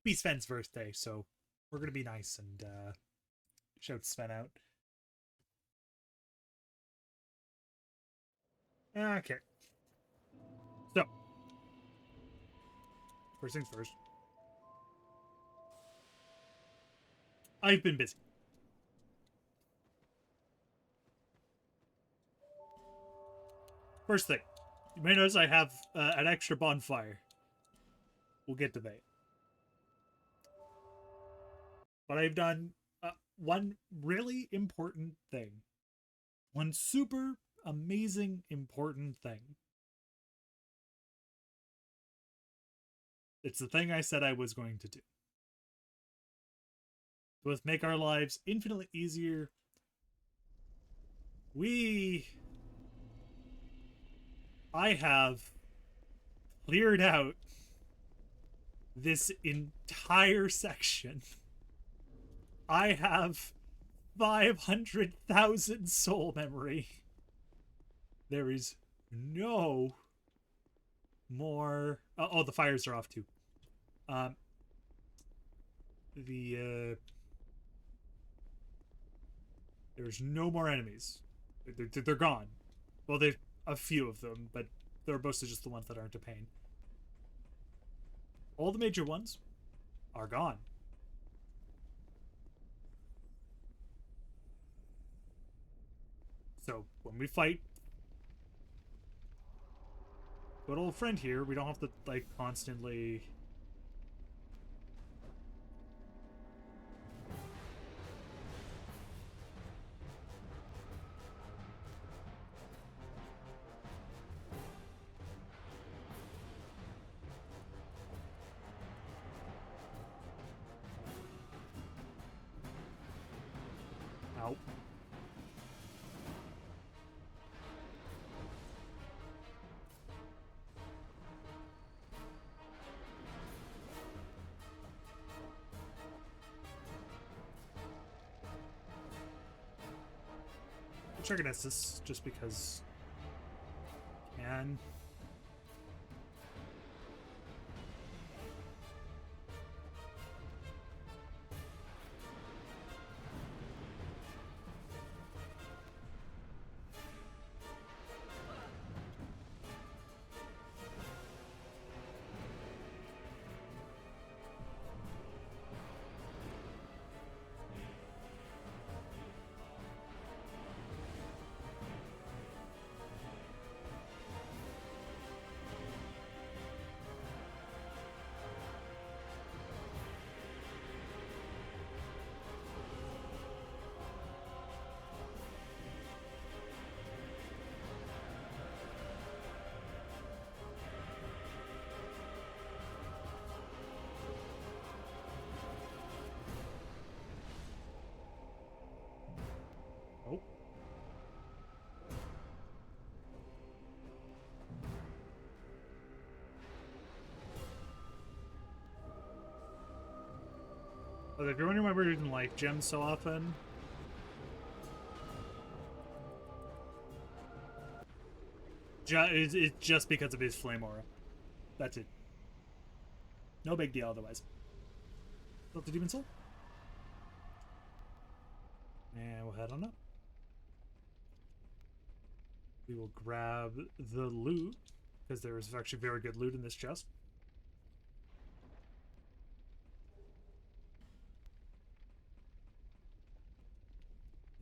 be Sven's birthday, so we're gonna be nice and shout Sven out. Okay. So, first things first. I've been busy. First thing, you may notice I have an extra bonfire. We'll get to that. But I've done one really important thing. One super amazing important thing. It's the thing I said I was going to do. To make our lives infinitely easier, I have cleared out this entire section. I have 500,000 soul memory. There is no more. Oh, the fires are off too. There's no more enemies. They're gone. Well, there's a few of them, but they're mostly just the ones that aren't a pain. All the major ones are gone. So when we fight good old friend here, we don't have to like constantly. Ow. Check against this just because can. Oh. But if you're wondering why we're using like gems so often, it's just because of his flame aura. That's it. No big deal otherwise. Built the demon soul. And we'll head on up. We will grab the loot, because there is actually very good loot in this chest.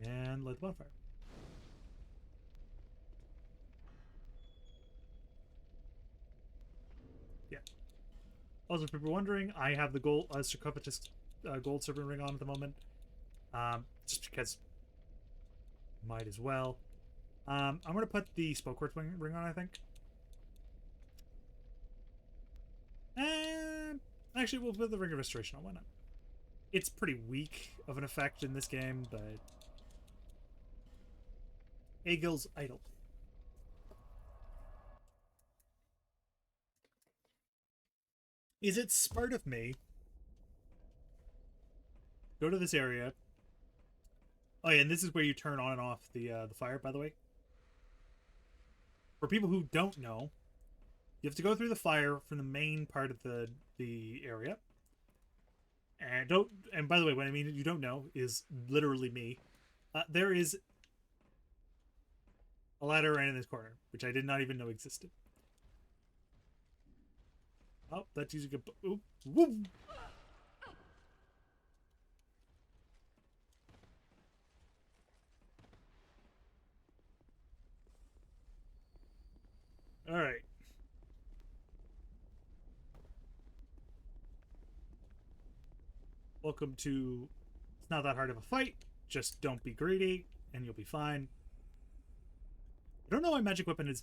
And light the bonfire. Yeah. Also, if people are wondering, I have the gold sarcophagus gold serpent ring on at the moment. Just because might as well. I'm gonna put the Spellquartz ring on, I think. And actually, we'll put the Ring of Restoration on. Why not? It's pretty weak of an effect in this game, but Egil's Idol. Is it smart of me? Go to this area. Oh yeah, and this is where you turn on and off the fire, by the way. For people who don't know, you have to go through the fire from the main part of the area. And don't. And by the way, what I mean you don't know is literally me. There is a ladder right in this corner, which I did not even know existed. Oh, that's using a. Oop, whoop. All right. Welcome to. It's not that hard of a fight. Just don't be greedy, and you'll be fine. I don't know why magic weapon is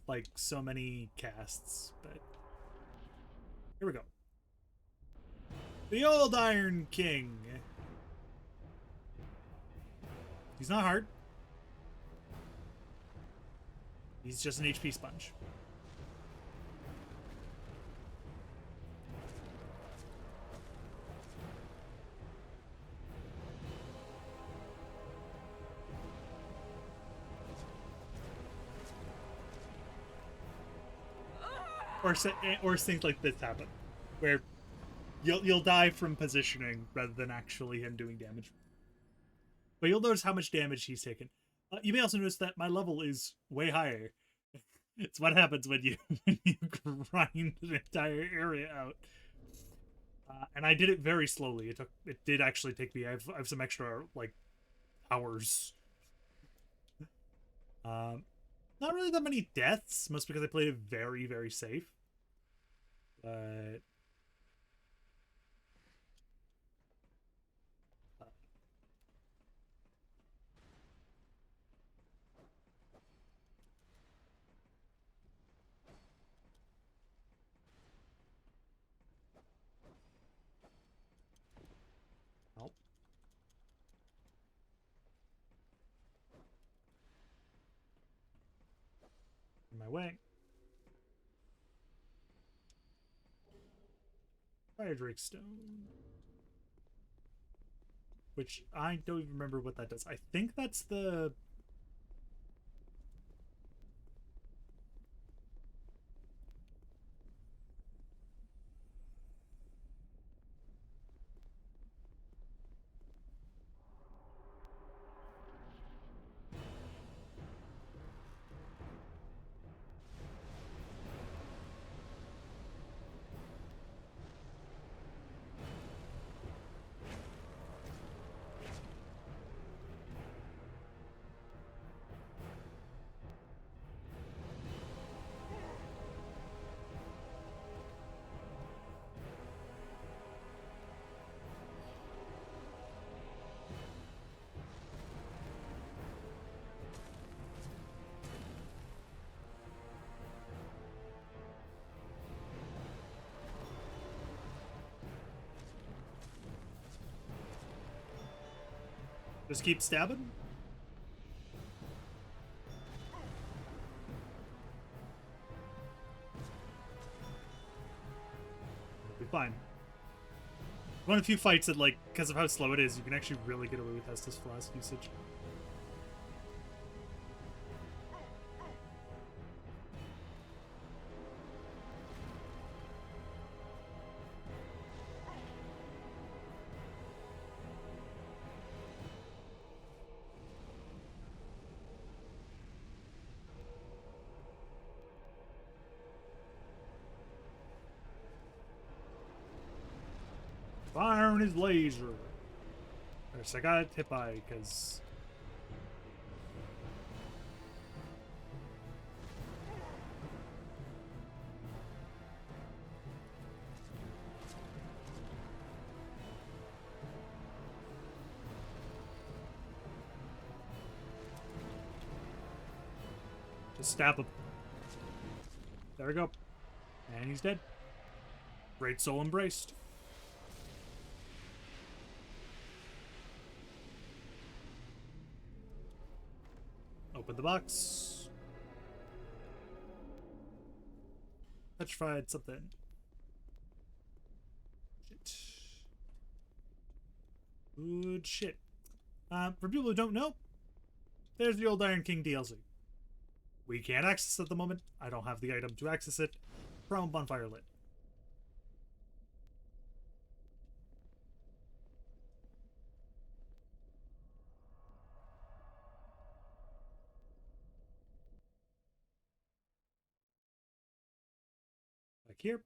like so many casts, but here we go. The old Iron King. He's not hard. He's just an HP sponge. Or things like this happen, where you'll die from positioning rather than actually him doing damage. But you'll notice how much damage he's taken. You may also notice that my level is way higher. It's what happens when you grind the entire area out. And I did it very slowly. It did actually take me. I have some extra like hours. Not really that many deaths, most because I played it very, very safe. But oh. In my way. Fire Drake Stone. Which I don't even remember what that does. I think that's the... Just keep stabbing? It'll be fine. One of the few fights that, like, because of how slow it is, you can actually really get away with Estus Flask usage. Firing his laser. I got hit by because just stab him. There we go. And he's dead. Great soul embraced. Open the box. Petrified something. Shit. Good shit. For people who don't know, there's the old Iron King DLC. We can't access it at the moment. I don't have the item to access it. From Bonfire lit. Back here.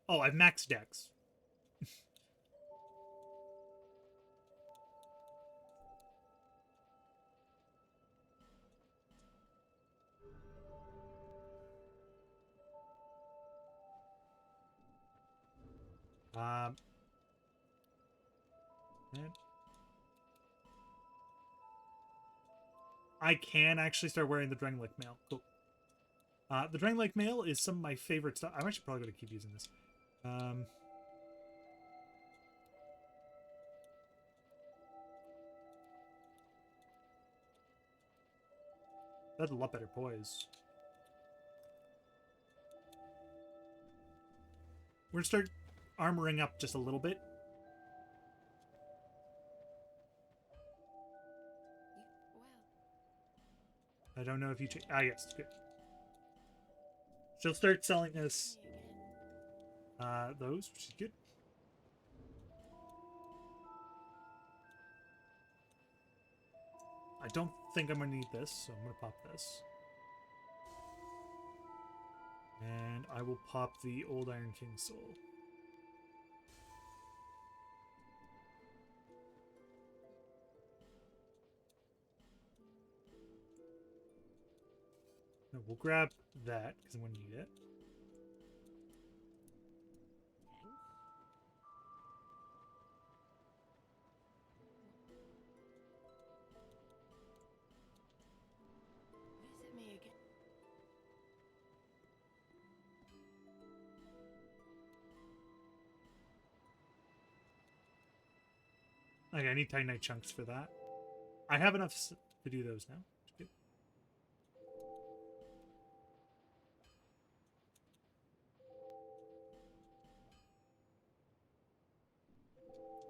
Oh, I've maxed Dex. um, and I can actually start wearing the Drangleic Mail. Cool. The Drangleic Mail is some of my favorite stuff. I'm actually probably going to keep using this. That's a lot better poise. We're going to start armoring up just a little bit. I don't know if you... yes, good. She'll start selling us those, which is good. I don't think I'm going to need this, so I'm going to pop this. And I will pop the Old Iron King Soul. No, we'll grab that, because I'm going to need it. Visit me again. Okay, I need Titanite chunks for that. I have enough to do those now. Good.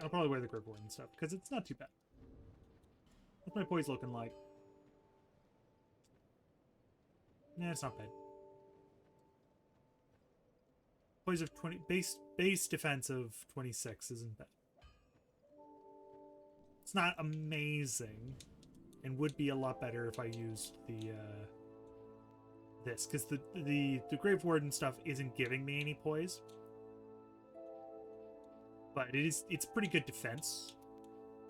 I'll probably wear the Gripboard and stuff, because it's not too bad. What's my poise looking like? Yeah, it's not bad. Poise of 20... Base defense of 26 isn't bad. It's not amazing, and would be a lot better if I used the this, because the Grave Warden stuff isn't giving me any poise, but it's pretty good defense.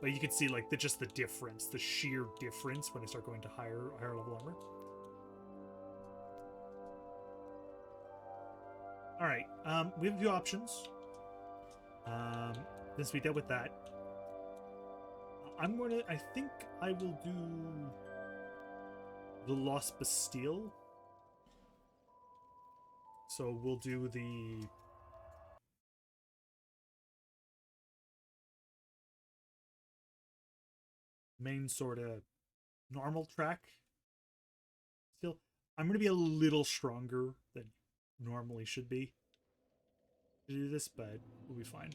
But you can see like just the difference, the sheer difference when I start going to higher level armor. All right, we have a few options. Since we dealt with that, I think I will do the Lost Bastille. So we'll do the main sort of normal track. Still, I'm going to be a little stronger than normally should be to do this, but we'll be fine.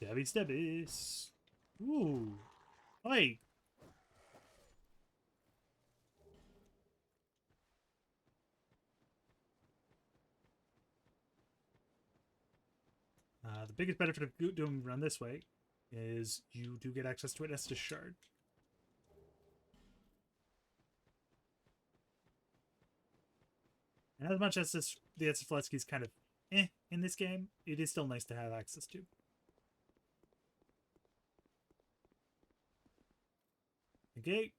Stabby stabbies. Ooh. Oi! The biggest benefit of doing run this way is you do get access to an Estus shard. And as much as the Estus is kind of in this game, it is still nice to have access to. Okay.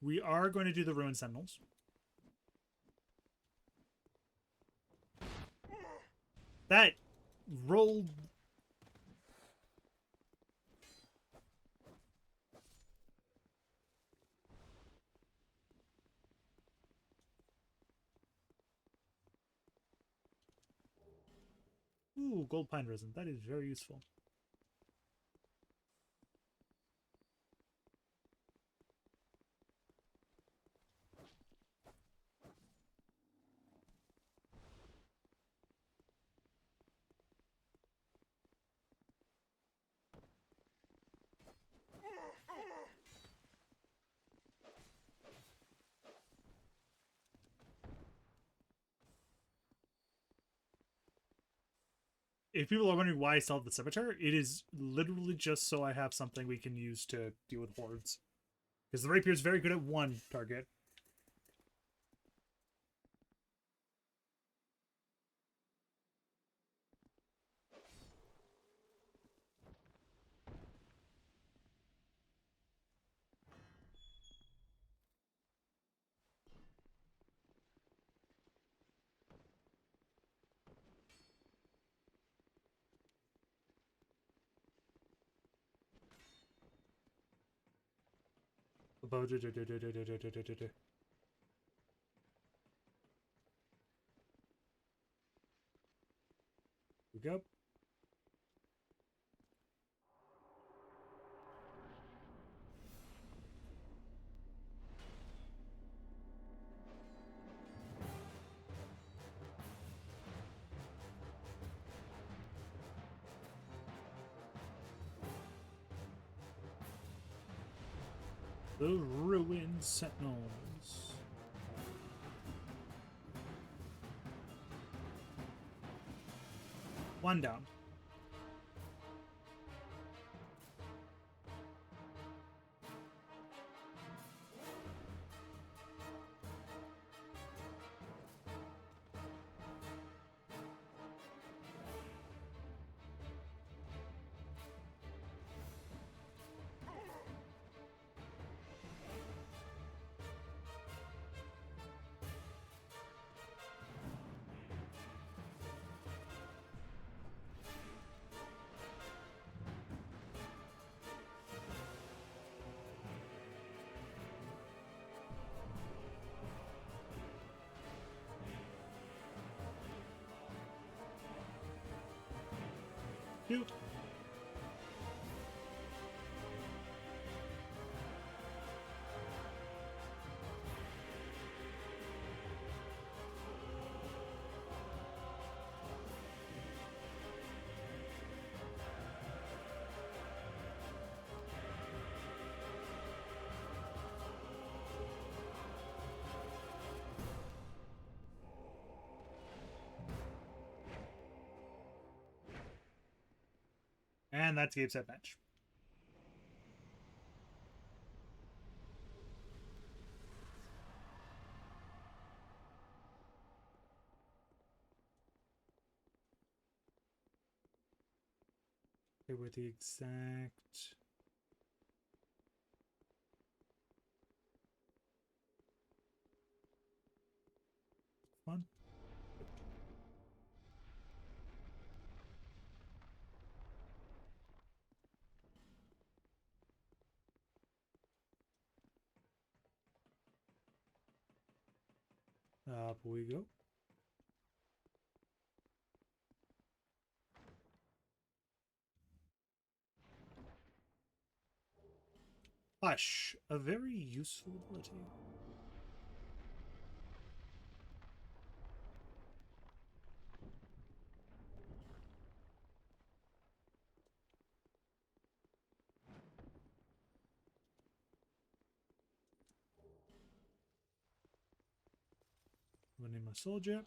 We are going to do the Ruined Sentinels. That rolled... Ooh, gold pine resin. That is very useful. If people are wondering why I still have the Scimitar, it is literally just so I have something we can use to deal with hordes. Because the Rapier is very good at one target. We go. The Ruined Sentinels. One down. Two. And that's game set match. Okay, with the exact one. Up we go. Hush, a very useful ability. I'm gonna name my soldier.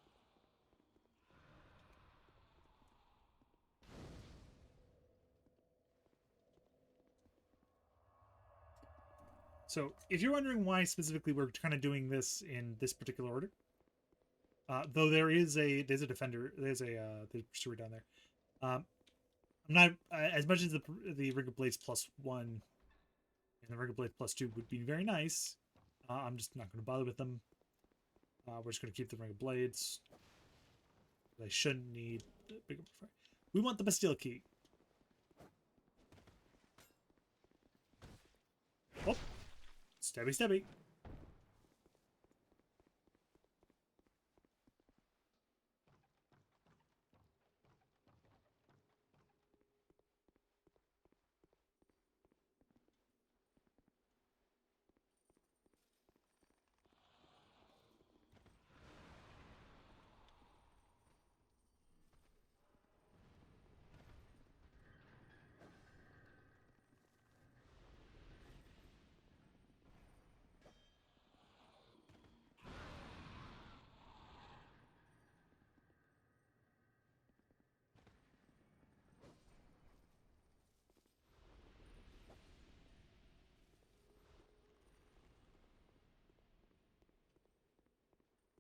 So, if you're wondering why specifically we're kind of doing this in this particular order, though there's a defender, there's a pursuer down there. I'm not as much as the Ring of Blades +1 and the Ring of Blades +2 would be very nice. I'm just not going to bother with them. We're just going to keep the Ring of Blades. They shouldn't need the bigger fire. We want the Bastille Key. Oh, stabby, stabby.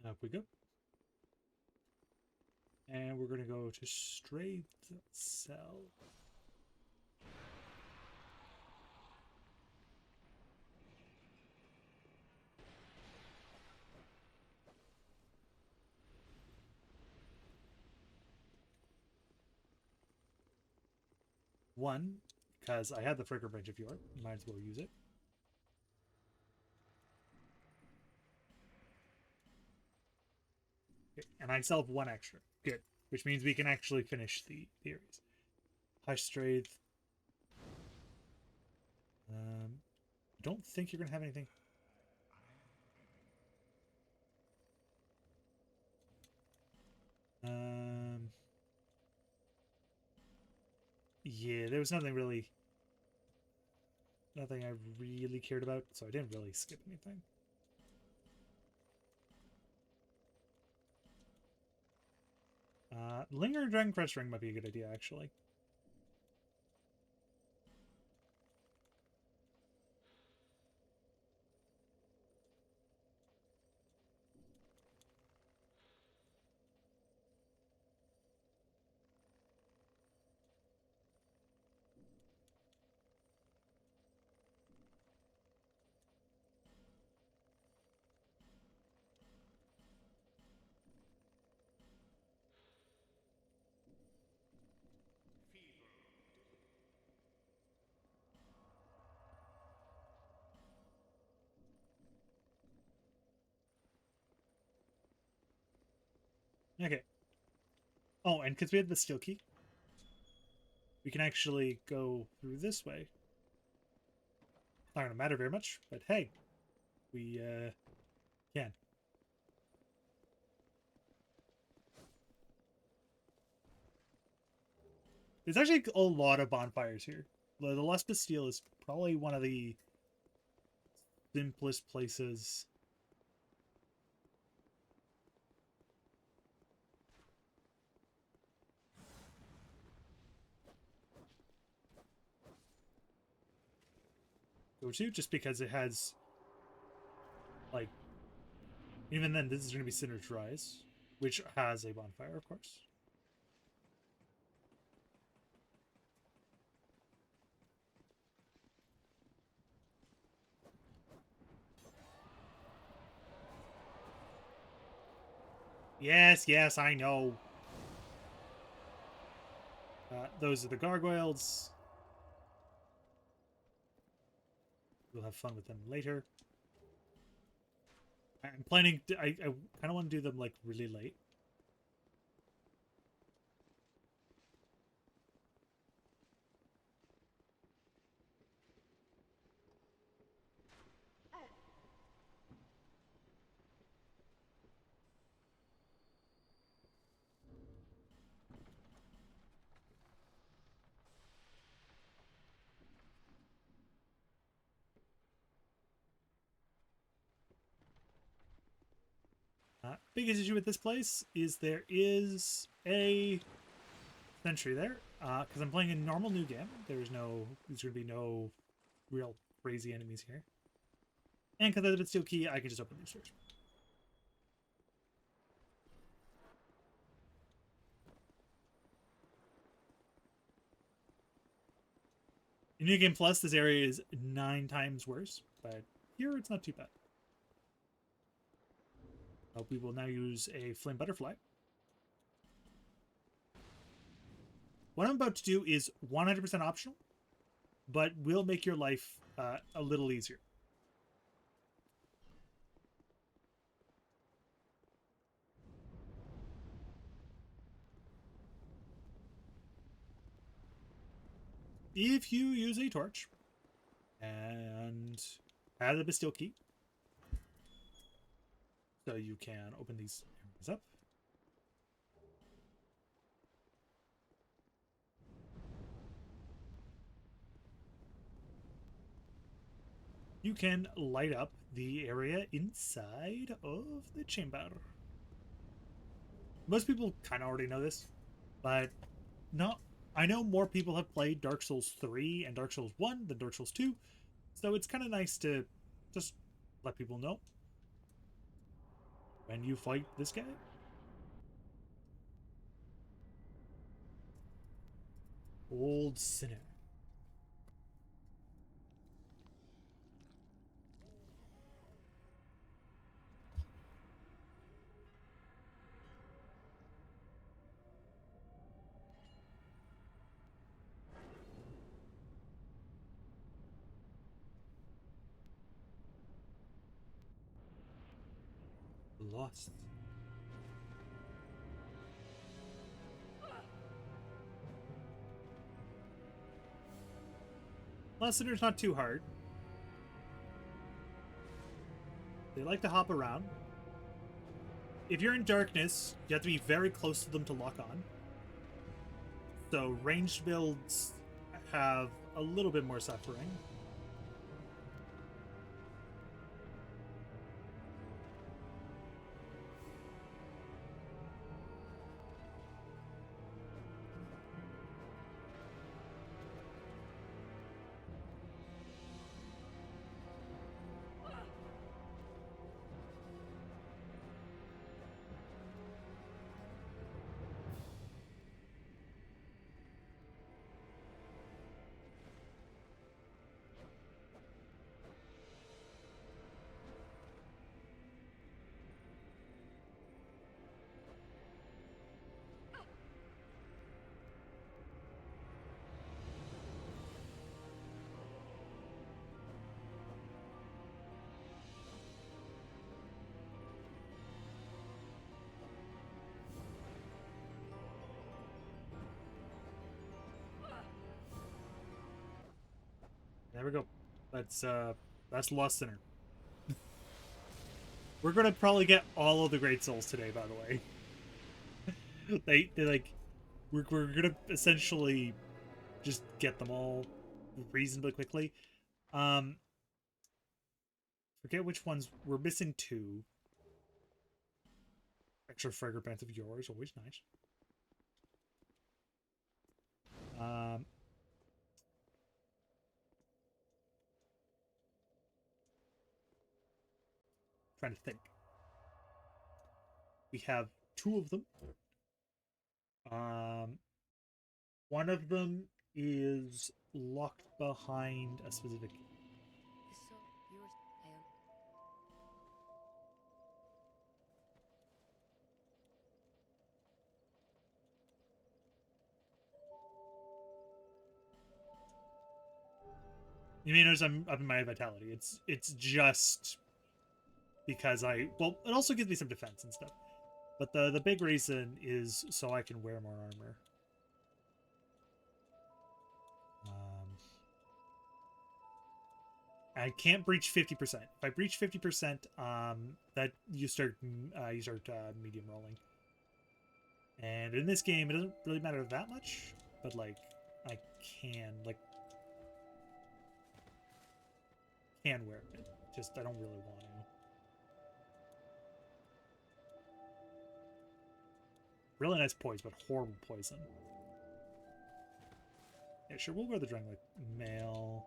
Up we go. And we're going to go to straight cell. One, because I had the Fricker Branch of York, might as well use it. Okay, and I still have one extra. Good. Which means we can actually finish the areas. Hush Straith. Don't think you're going to have anything. Yeah, there was nothing really... Nothing I really cared about, so I didn't really skip anything. Linger Dragon Crest Ring might be a good idea, actually. Okay. Oh, and because we had the Steel Key, we can actually go through this way. Not going to matter very much, but hey, we can. There's actually a lot of bonfires here. The Les Bastille is probably one of the simplest places. Go to, just because it has, like, even then, this is going to be Sinner's Rise, which has a bonfire, of course. Yes, yes, I know. Those are the gargoyles. We'll have fun with them later. I'm planning to, I kind of want to do them like really late. Biggest issue with this place is there is a sentry there. Because I'm playing a normal new game. There's going to be no real crazy enemies here. And because I have a steel key, I can just open these doors. In New Game Plus, this area is 9 times worse, but here it's not too bad. We will now use a Flame Butterfly. What I'm about to do is 100% optional, but will make your life a little easier. If you use a torch and add the Bastille key, so you can open these areas up. You can light up the area inside of the chamber. Most people kind of already know this, but not. I know more people have played Dark Souls 3 and Dark Souls 1 than Dark Souls 2, so it's kind of nice to just let people know when you fight this guy. Old Sinner. Lost. Lost Sinner's not too hard. They like to hop around. If you're in darkness, you have to be very close to them to lock on. So ranged builds have a little bit more suffering. There we go. That's Lost Sinner. We're gonna probably get all of the Great Souls today, by the way. they like we're gonna essentially just get them all reasonably quickly. Forget which ones we're missing. 2 extra fragrant breath of yours, always nice. Trying to think. We have 2 of them. One of them is locked behind a specific. You may notice I'm up in my vitality. It's just because well, it also gives me some defense and stuff. But the big reason is so I can wear more armor. I can't breach 50%. If I breach 50%, that you start medium rolling. And in this game, it doesn't really matter that much, but like I can wear it. Just I don't really want to. Really nice poise, but horrible poison. Yeah, sure, we'll wear the Drangleic Mail.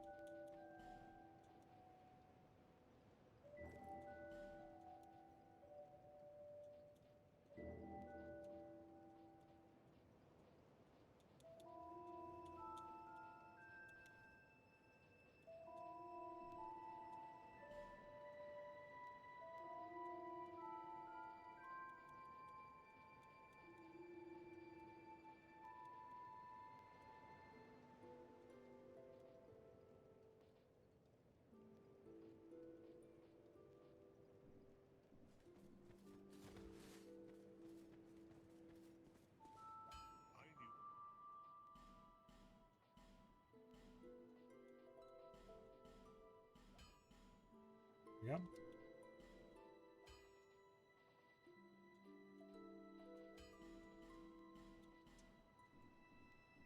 Yep.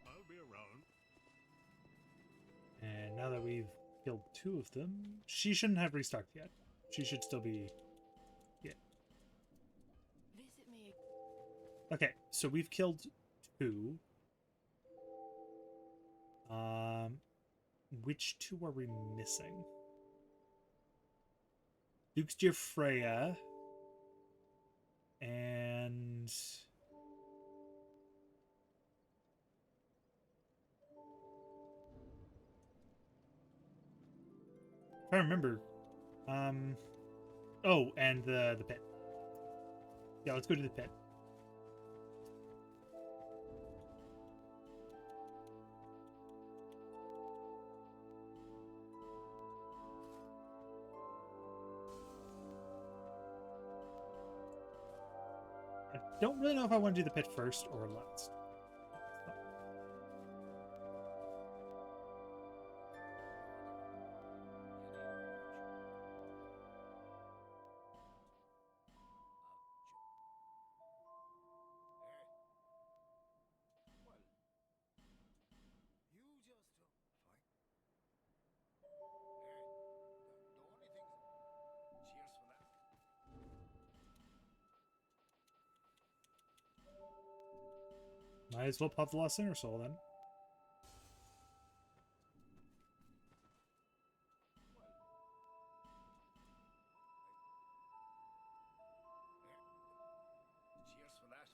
I'll be around. And now that we've killed 2 of them, she shouldn't have restocked yet. She should still be... Yeah. Visit me. Okay, so we've killed 2. Which 2 are we missing? Duke's Freya and if I remember, oh, and the pit. Yeah, let's go to the pit. I don't really know if I want to do the pit first or last. Might as well pop the Lost Sinner Soul then. Cheers for that.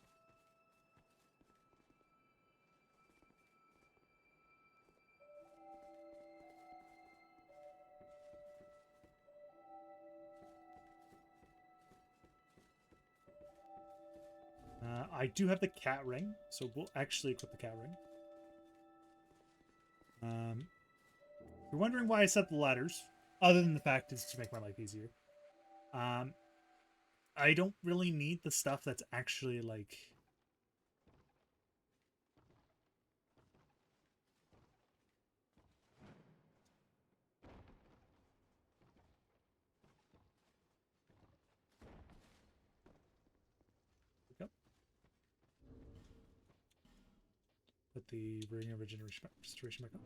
I do have the cat ring, so we'll actually equip the cat ring. If you're wondering why I set the ladders, other than the fact it's to make my life easier. I don't really need the stuff that's actually like... Yep. Put the Ring of Restoration back up.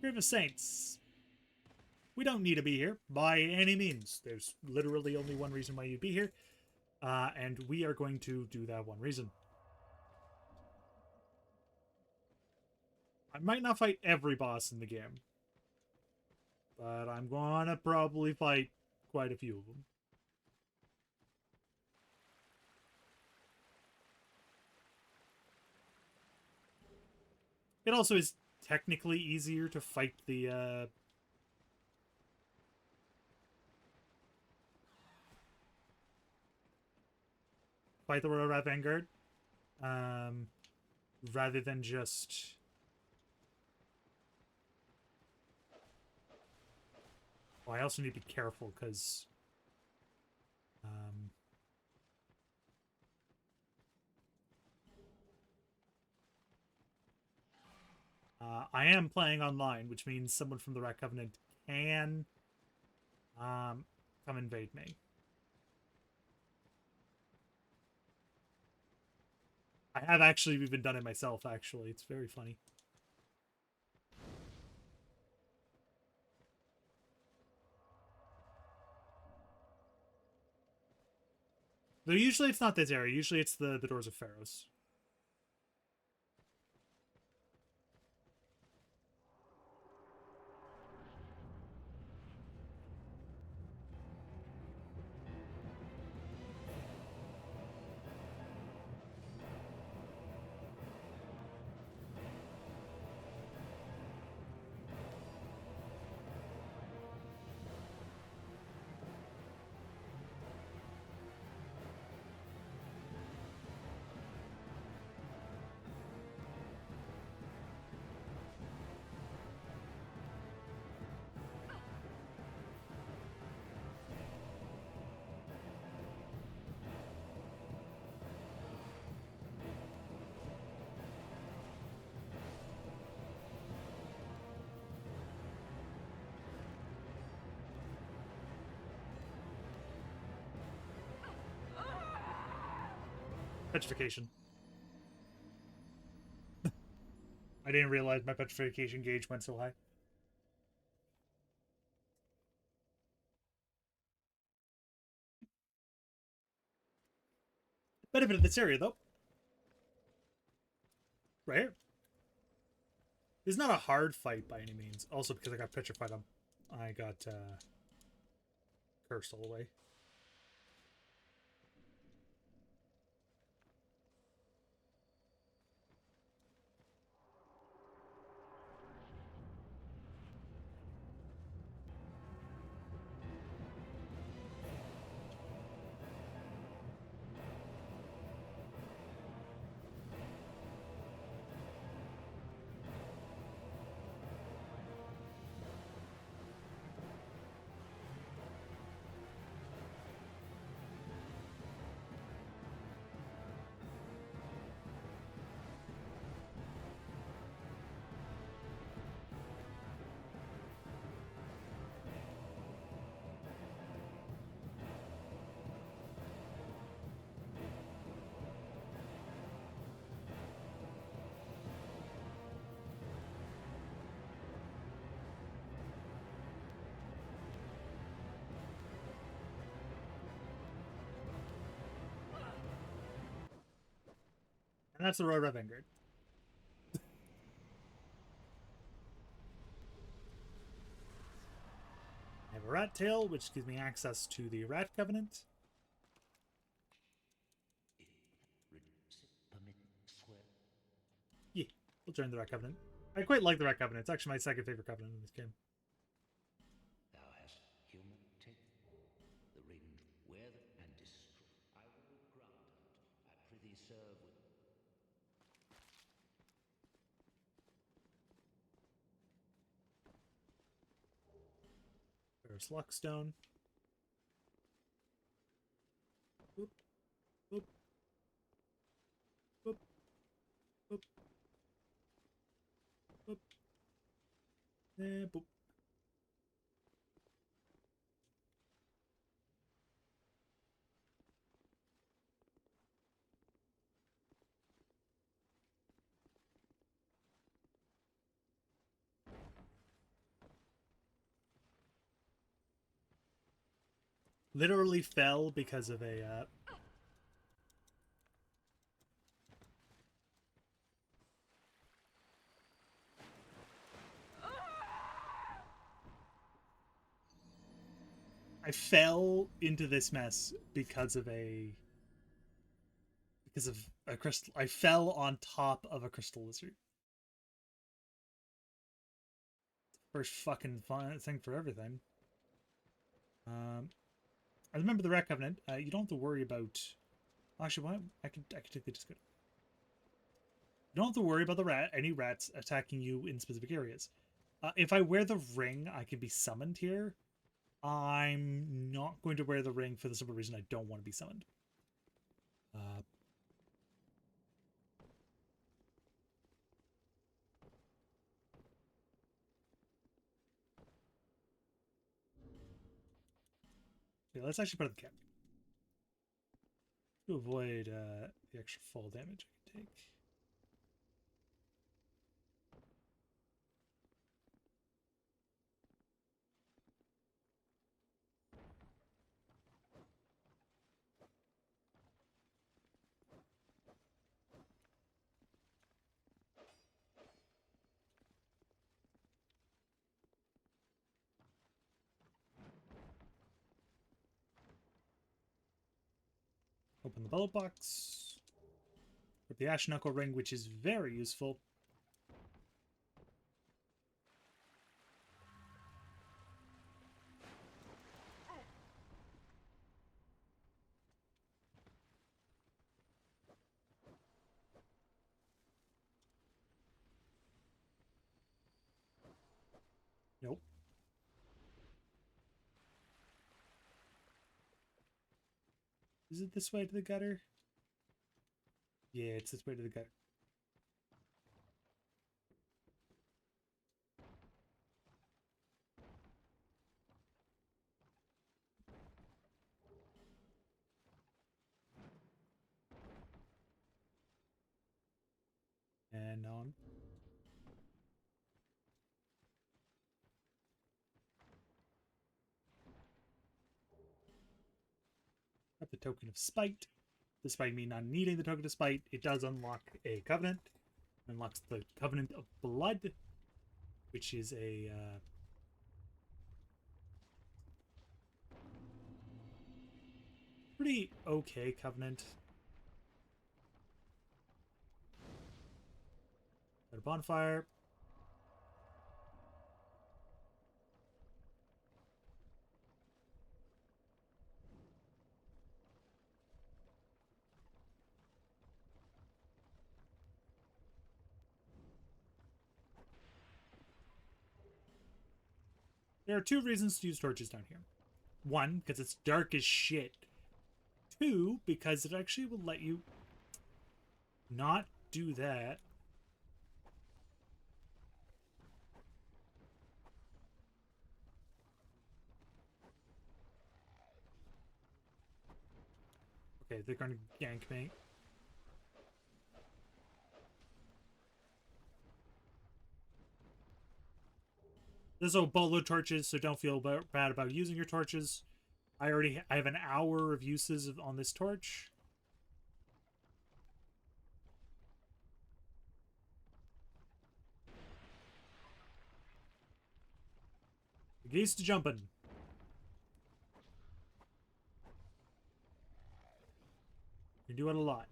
Grave of Saints. We don't need to be here by any means. There's literally only one reason why you'd be here. And we are going to do that one reason. I might not fight every boss in the game, but I'm gonna probably fight quite a few of them. It also is technically easier to fight the Royal Rat Vanguard, rather than just... Oh, I also need to be careful, because... I am playing online, which means someone from the Rat Covenant can come invade me. I have actually even done it myself, actually. It's very funny. So usually it's not this area. Usually it's the Doors of Pharos. Petrification. I didn't realize my petrification gauge went so high. Benefit of this area, though. Right here. It's not a hard fight by any means. Also, because I got petrified, I got cursed all the way. And that's the Road of Vanguard. I have a rat tail, which gives me access to the Rat Covenant. Yeah, we'll join the Rat Covenant. I quite like the Rat Covenant. It's actually my second favorite covenant in this game. Thou hast human teeth, the ring wear and destroy. I will grant unto. I prithee serve with. There's Luckstone. Boop, boop, boop, boop, boop, and boop. Literally fell because of a I fell into this mess because of a crystal. I fell on top of a crystal lizard. First fucking fun thing for everything. I remember the Rat Covenant. You don't have to worry about. Actually, what? I could take the discount. You don't have to worry about any rats attacking you in specific areas. If I wear the ring, I can be summoned here. I'm not going to wear the ring for the simple reason I don't want to be summoned. Yeah, let's actually put it in the cap. To avoid the extra fall damage I can take. Open the bullet box. With the Ash Knuckle ring, which is very useful. Nope. Is it this way to the gutter? Yeah, it's this way to the gutter. And on. Got the token of spite. Despite me not needing the token of spite, it does unlock a covenant. Unlocks the Covenant of Blood, which is a pretty okay covenant. Got a bonfire. There are two reasons to use torches down here. One, because it's dark as shit. Two, because it actually will let you not do that. Okay, they're going to gank me. There's a boatload of torches, so don't feel bad about using your torches. I have an hour of uses on this torch. The geese to jumping. You do it a lot.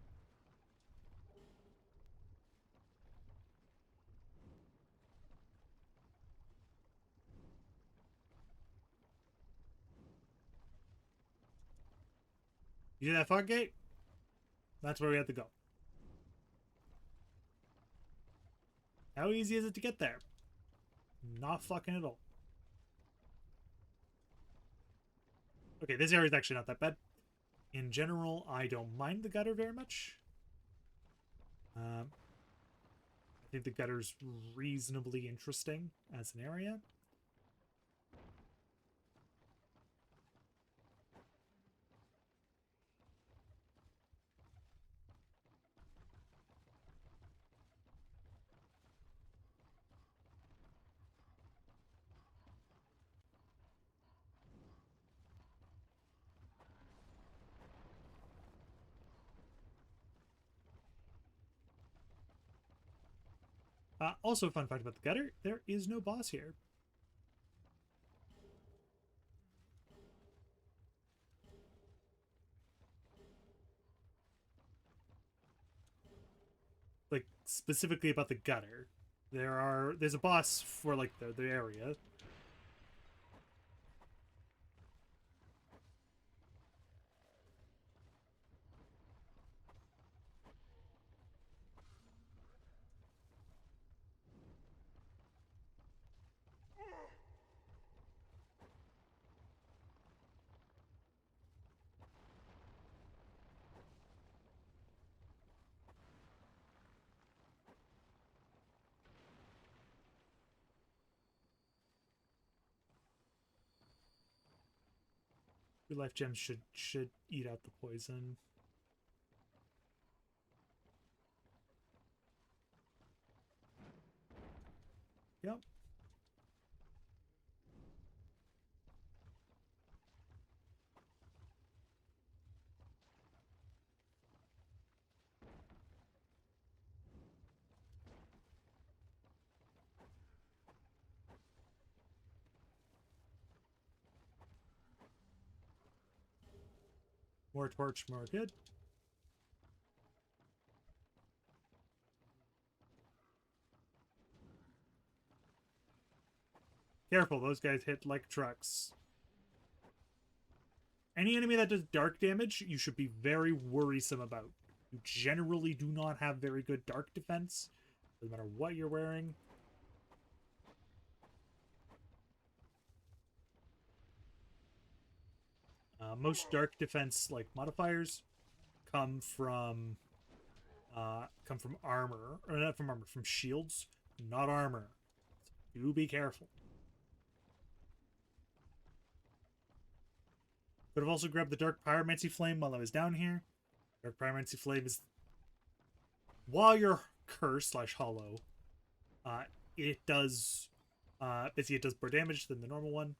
You see that fog gate? That's where we have to go. How easy is it to get there? Not fucking at all. Okay, this area is actually not that bad. In general, I don't mind the gutter very much. I think the gutter's reasonably interesting as an area. Also, fun fact about the gutter, there is no boss here. Like, specifically about the gutter. There's a boss for, like, the area. Your life gems should eat out the poison. Yep. More torch, more good. Careful, those guys hit like trucks. Any enemy that does dark damage, you should be very worrisome about. You generally do not have very good dark defense, no matter what you're wearing. Most dark defense like modifiers come from armor, or not from armor, from shields, not armor. Do be careful. Could have also grabbed the Dark Pyromancy Flame while I was down here. Dark Pyromancy Flame is, while you're cursed / hollow, it does basically it does more damage than the normal one.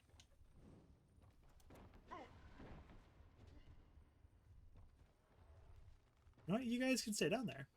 You know what? You guys can stay down there.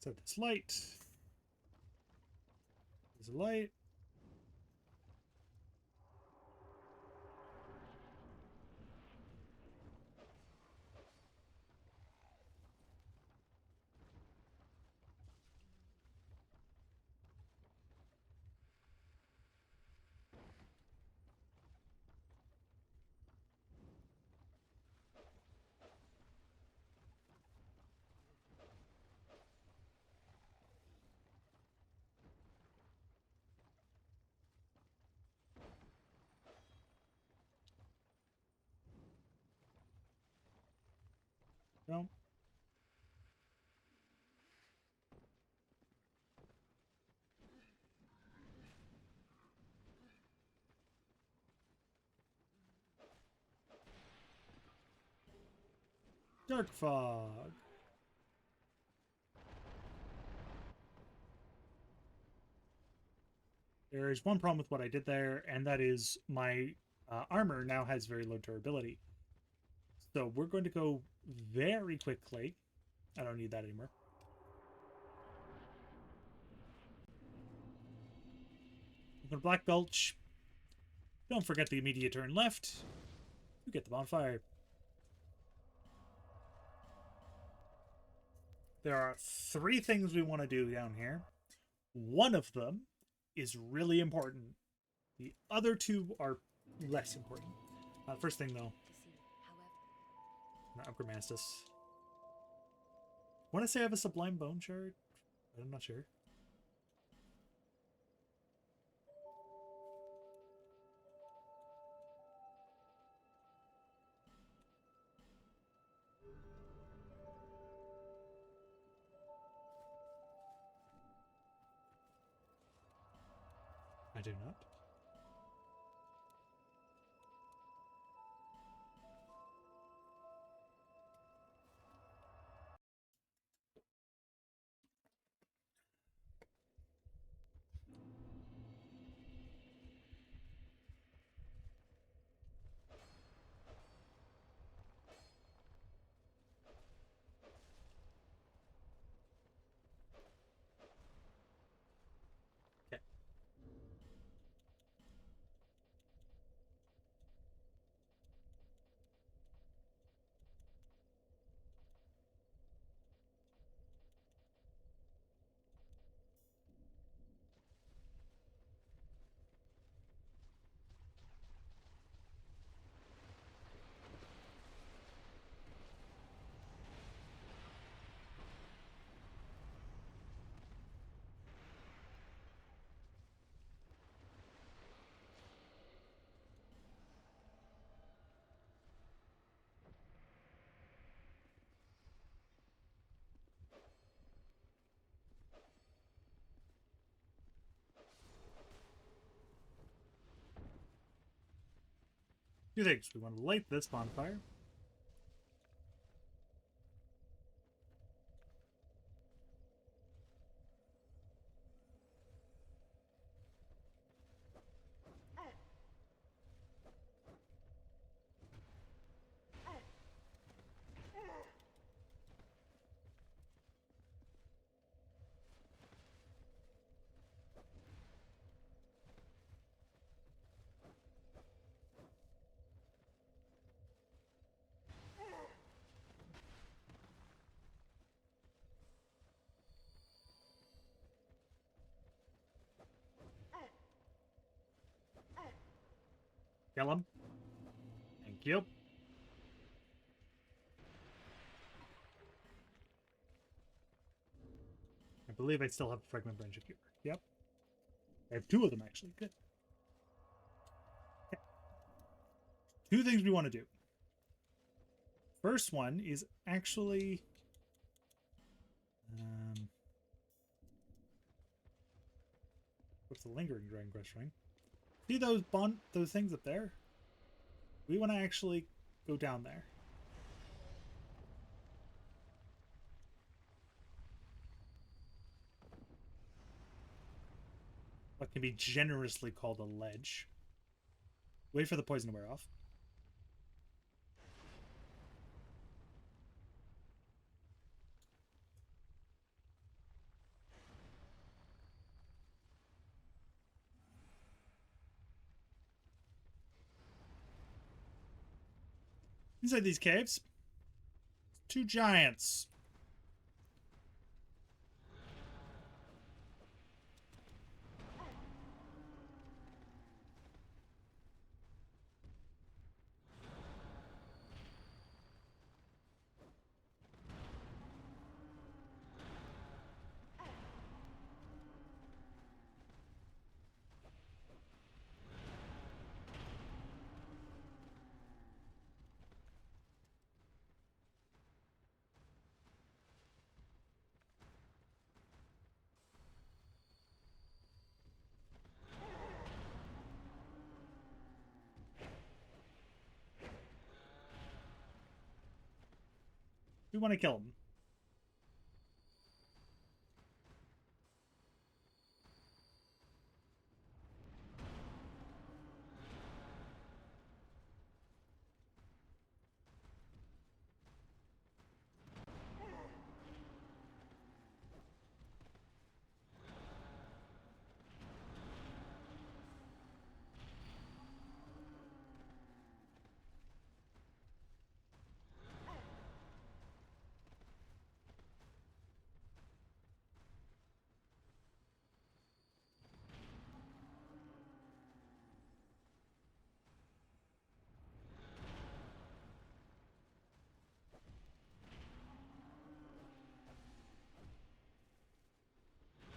So this light. There's a light. No. Dark fog. There is one problem with what I did there, and that is my armor now has very low durability. So we're going to go very quickly. I don't need that anymore. We're going to Black Gulch. Don't forget the immediate turn left. You get the bonfire. There are 3 things we want to do down here. One of them is really important. The other 2 are less important. First thing, though. I'm gonna upgrade Mastis. I want to say I have a Sublime Bone Shard. I'm not sure. I do not. Okay. Two things. We want to light this bonfire. Kill him. Thank you. I believe I still have a fragment branch of cure. Yep. I have two of them, actually. Good. Okay. Two things we want to do. First one is actually... what's the lingering dragon quest ring? See those things up there? We want to actually go down there. What can be generously called a ledge. Wait for the poison to wear off. Inside these caves, two giants. We want to kill them.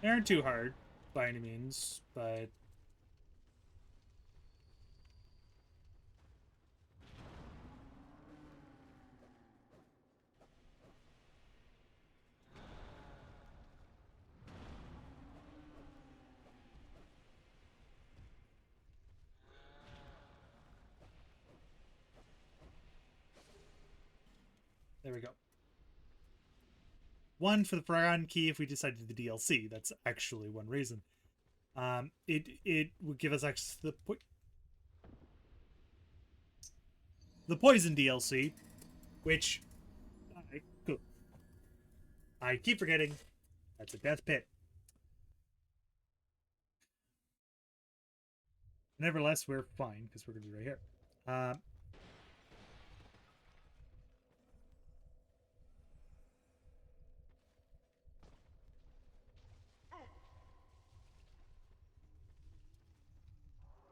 They aren't too hard by any means, but there we go. One for the Forgotten Key if we decided the DLC. That's actually one reason. It would give us access to the Poison DLC, which I keep forgetting. That's a death pit. Nevertheless, we're fine because we're going to be right here.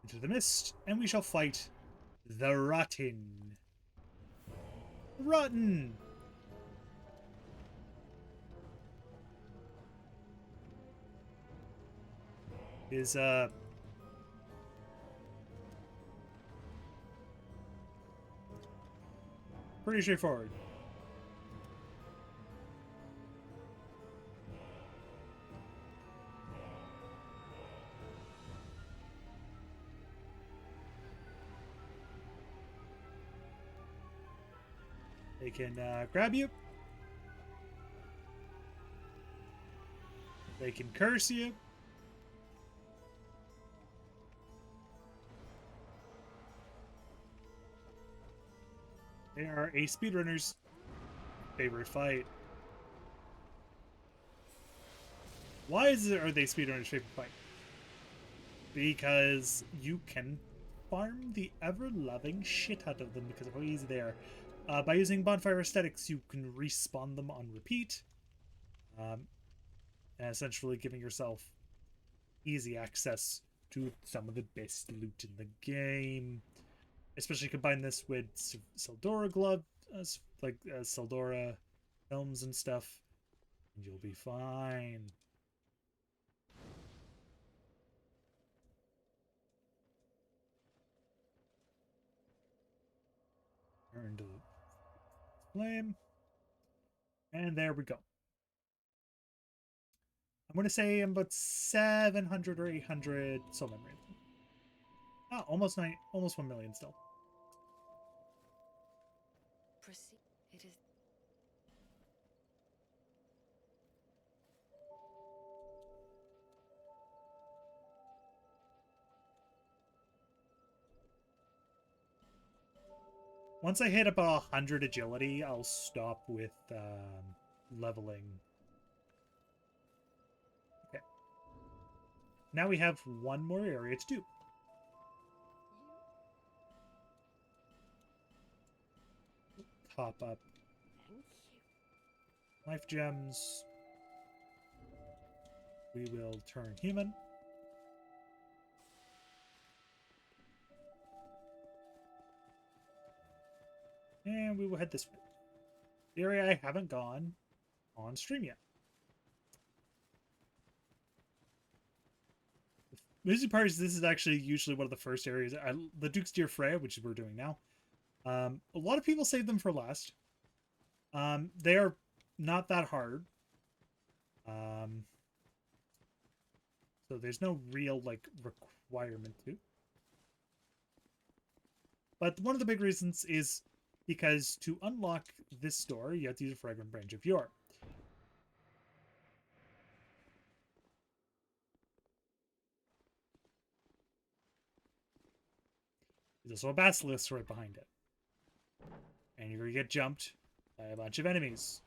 Into the mist, and we shall fight the Rotten. Rotten! Is, pretty straightforward. They can grab you. They can curse you. They are a speedrunner's favorite fight. Why are they speedrunners' favorite fight? Because you can farm the ever-loving shit out of them because of how easy they are. By using bonfire aesthetics, you can respawn them on repeat, and essentially giving yourself easy access to some of the best loot in the game. Especially combine this with Seldora glove, Seldora films and stuff, and you'll be fine. Turn to flame, and there we go. I'm going to say I'm about 700 or 800 soul memory. Ah, almost 1 million still. Proceed. It is. Once I hit about 100 agility, I'll stop with leveling. Okay. Now we have one more area to do. Top up Thank you. life gems. We will turn human. And we will head this way. The area I haven't gone on stream yet. The busy part is this is actually usually one of the first areas. The Duke's Deer Freya, which we're doing now. A lot of people save them for last. They are not that hard. So there's no real like requirement to. But one of the big reasons is because to unlock this door, you have to use a Fragrant Branch of Yore. There's also a Basilisk right behind it. And you're going to get jumped by a bunch of enemies.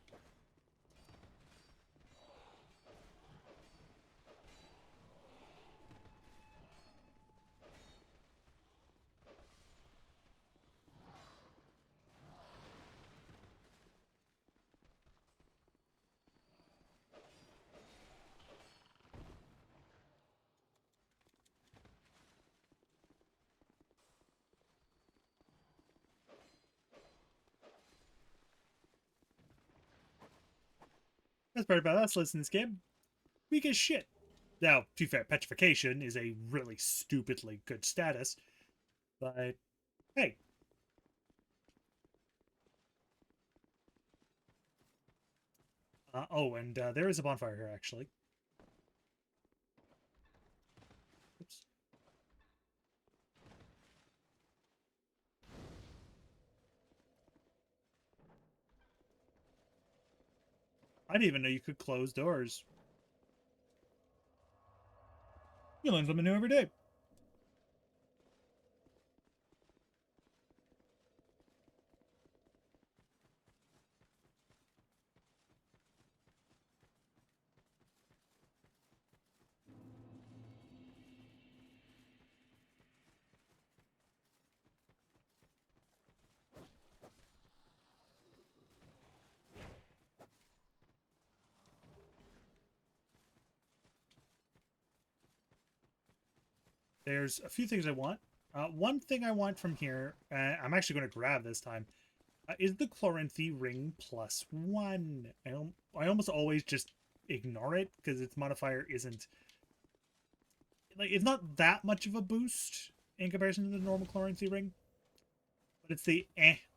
That's part about us in this game. We get shit. Now, to be fair, Petrification is a really stupidly good status. But, hey. And there is a bonfire here, actually. Oops. I didn't even know you could close doors. You learn something new every day. There's a few things I want. One thing I want from here, I'm actually going to grab this time, is the Chloranthy Ring +1. I almost always just ignore it because its modifier isn't... Like, it's not that much of a boost in comparison to the normal Chloranthy Ring. But it's the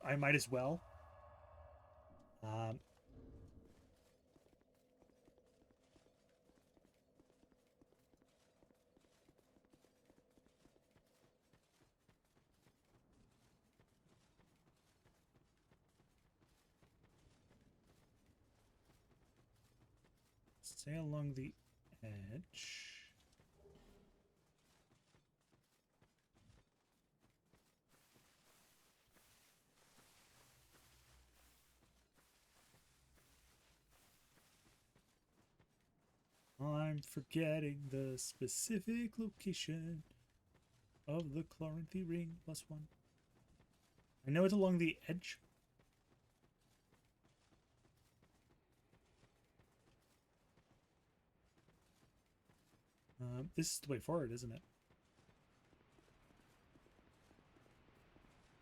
I might as well. Stay along the edge. I'm forgetting the specific location of the Chloranthy ring +1. I know it's along the edge. This is the way forward, isn't it?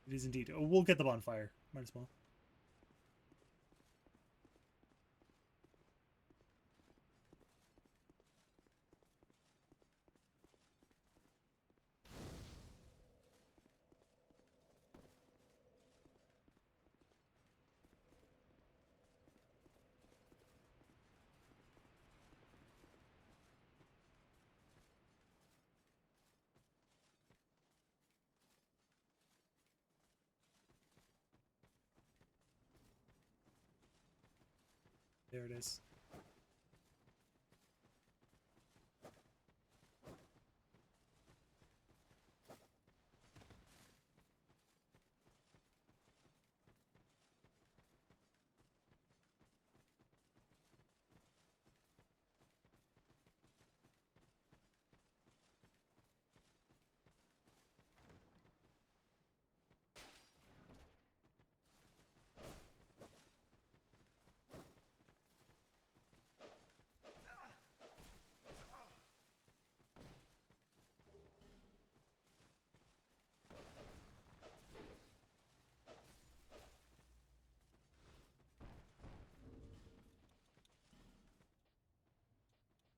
It is indeed. Oh, we'll get the bonfire. Might as well. There it is.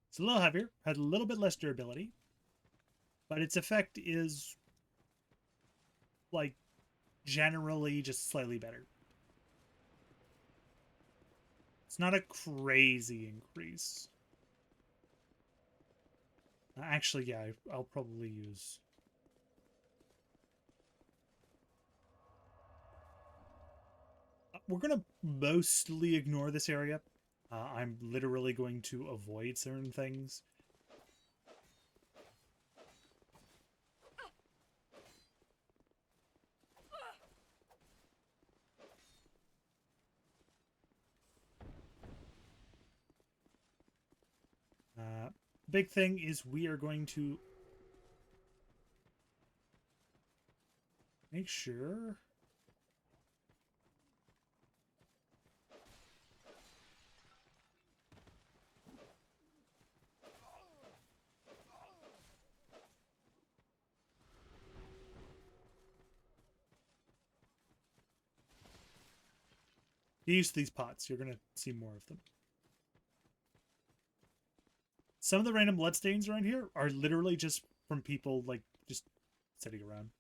It's a little heavier, had a little bit less durability, but its effect is, like, generally just slightly better. It's not a crazy increase. Actually, yeah, I'll probably use... We're going to mostly ignore this area. I'm literally going to avoid certain things. Big thing is we are going to make sure... Use these pots. You're going to see more of them. Some of the random bloodstains around here are literally just from people, like, just sitting around.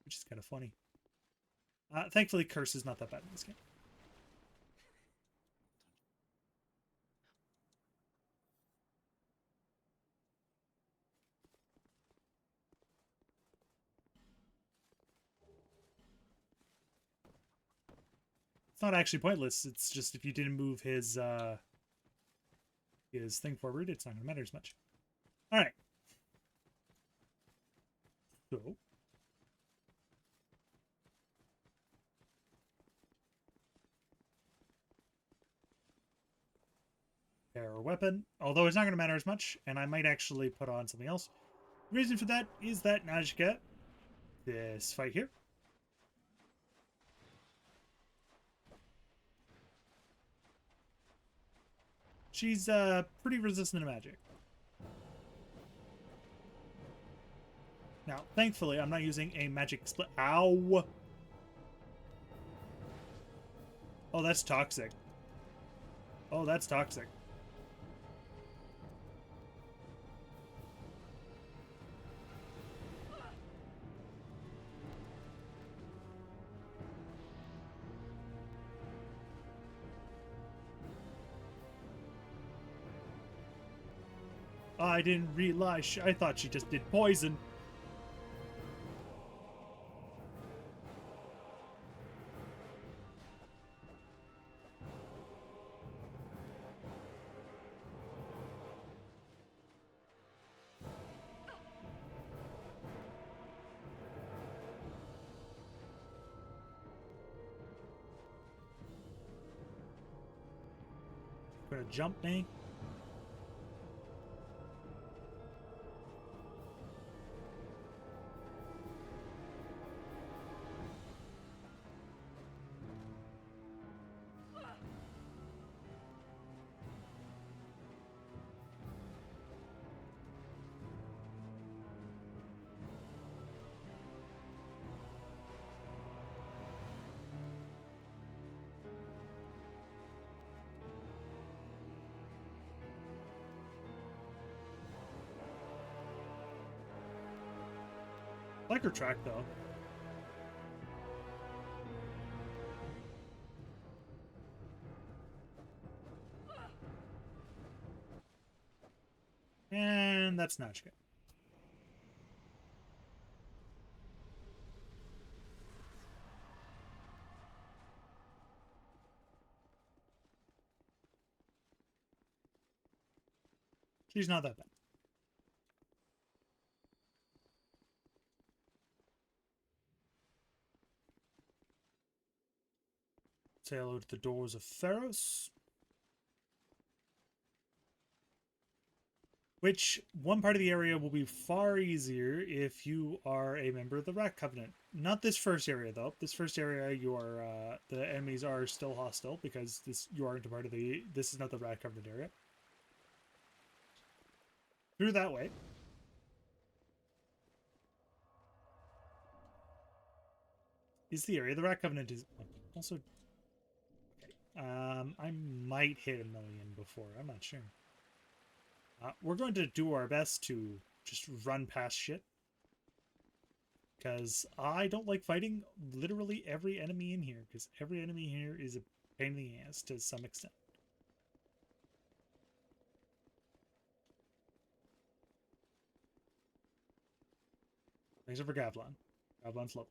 Which is kind of funny. Thankfully, Curse is not that bad in this game. It's not actually pointless. It's just if you didn't move his thing forward, it's not going to matter as much. All right. So our weapon, although it's not going to matter as much, and I might actually put on something else. The reason for that is that Najka, this fight here, she's pretty resistant to magic. Now, thankfully, I'm not using a magic split. Ow! Oh, that's toxic. Oh, that's toxic. I didn't realize. I thought she just did poison. Try to jump me. Like her track though. And that's Natchka. She's not that bad. Say hello to the doors of Theros. Which, one part of the area will be far easier if you are a member of the Rat Covenant. Not this first area, though. This first area, you are, the enemies are still hostile, because you aren't a part of the, this is not the Rat Covenant area. Through that way. Is the area. The Rat Covenant is also... I might hit 1 million before. I'm not sure. We're going to do our best to just run past shit. Because I don't like fighting literally every enemy in here. Because every enemy here is a pain in the ass to some extent. Except for Gavlan. Gavlan's low.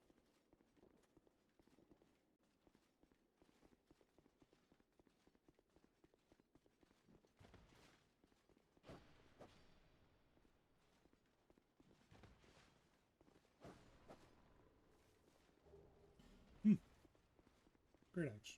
Great action.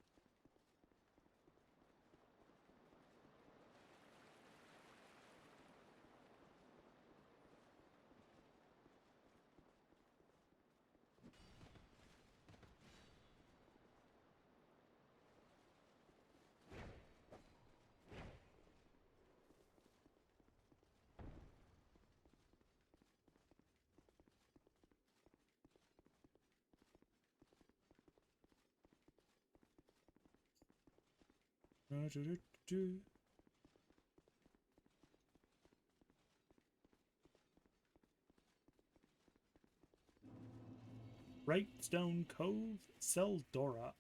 Brightstone Cove, Seldora.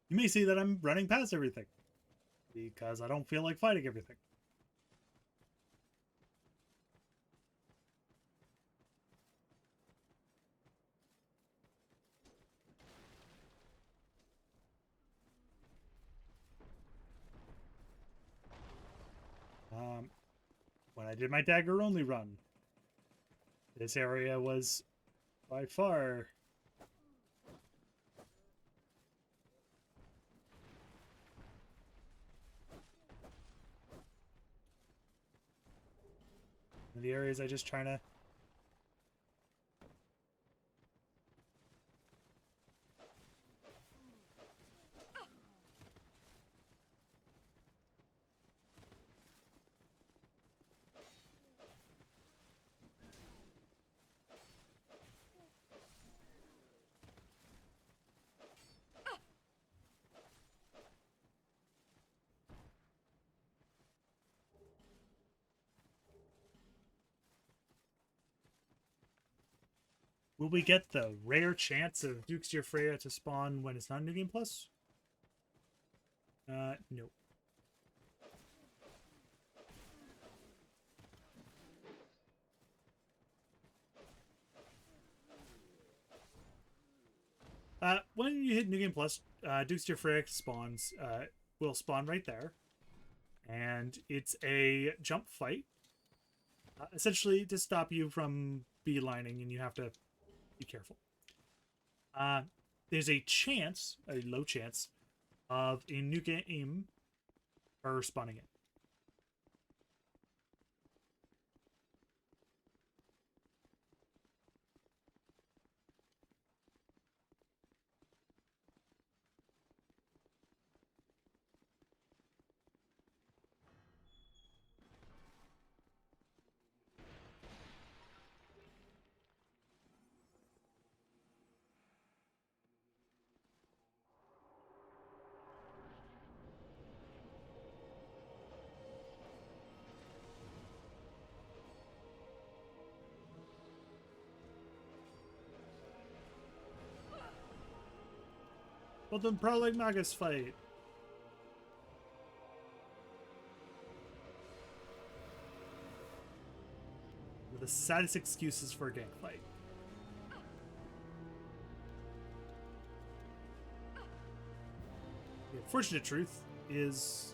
You may see that I'm running past everything because I don't feel like fighting everything. When I did my dagger only run, this area was by far the areas I just trying to Will we get the rare chance of Duke's Dear Freya to spawn when it's not New Game Plus? No. When you hit New Game Plus, Duke's Dear Freya spawns, will spawn right there. And it's a jump fight. Essentially to stop you from beelining, and you have to be careful. There's a chance, a low chance, of a new game her spawning it. But then Prowling Magus fight. The saddest excuses for a gang fight. The unfortunate truth is,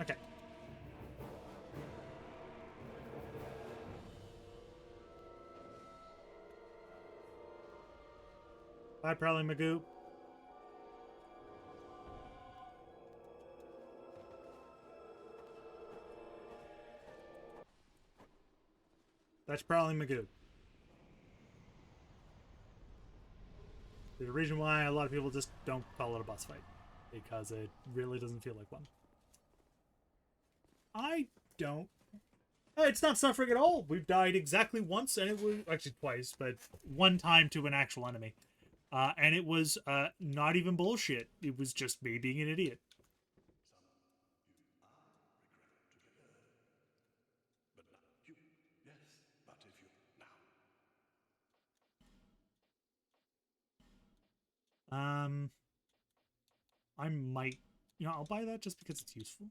okay. Bye, Prowling Magoo. That's Prowling Magoo. There's a reason why a lot of people just don't call it a boss fight. Because it really doesn't feel like one. I don't. It's not suffering at all. We've died exactly once, and it was actually twice, but one time to an actual enemy. And it was not even bullshit. It was just me being an idiot. But not you. Yes, but if you now. I might, I'll buy that just because it's useful.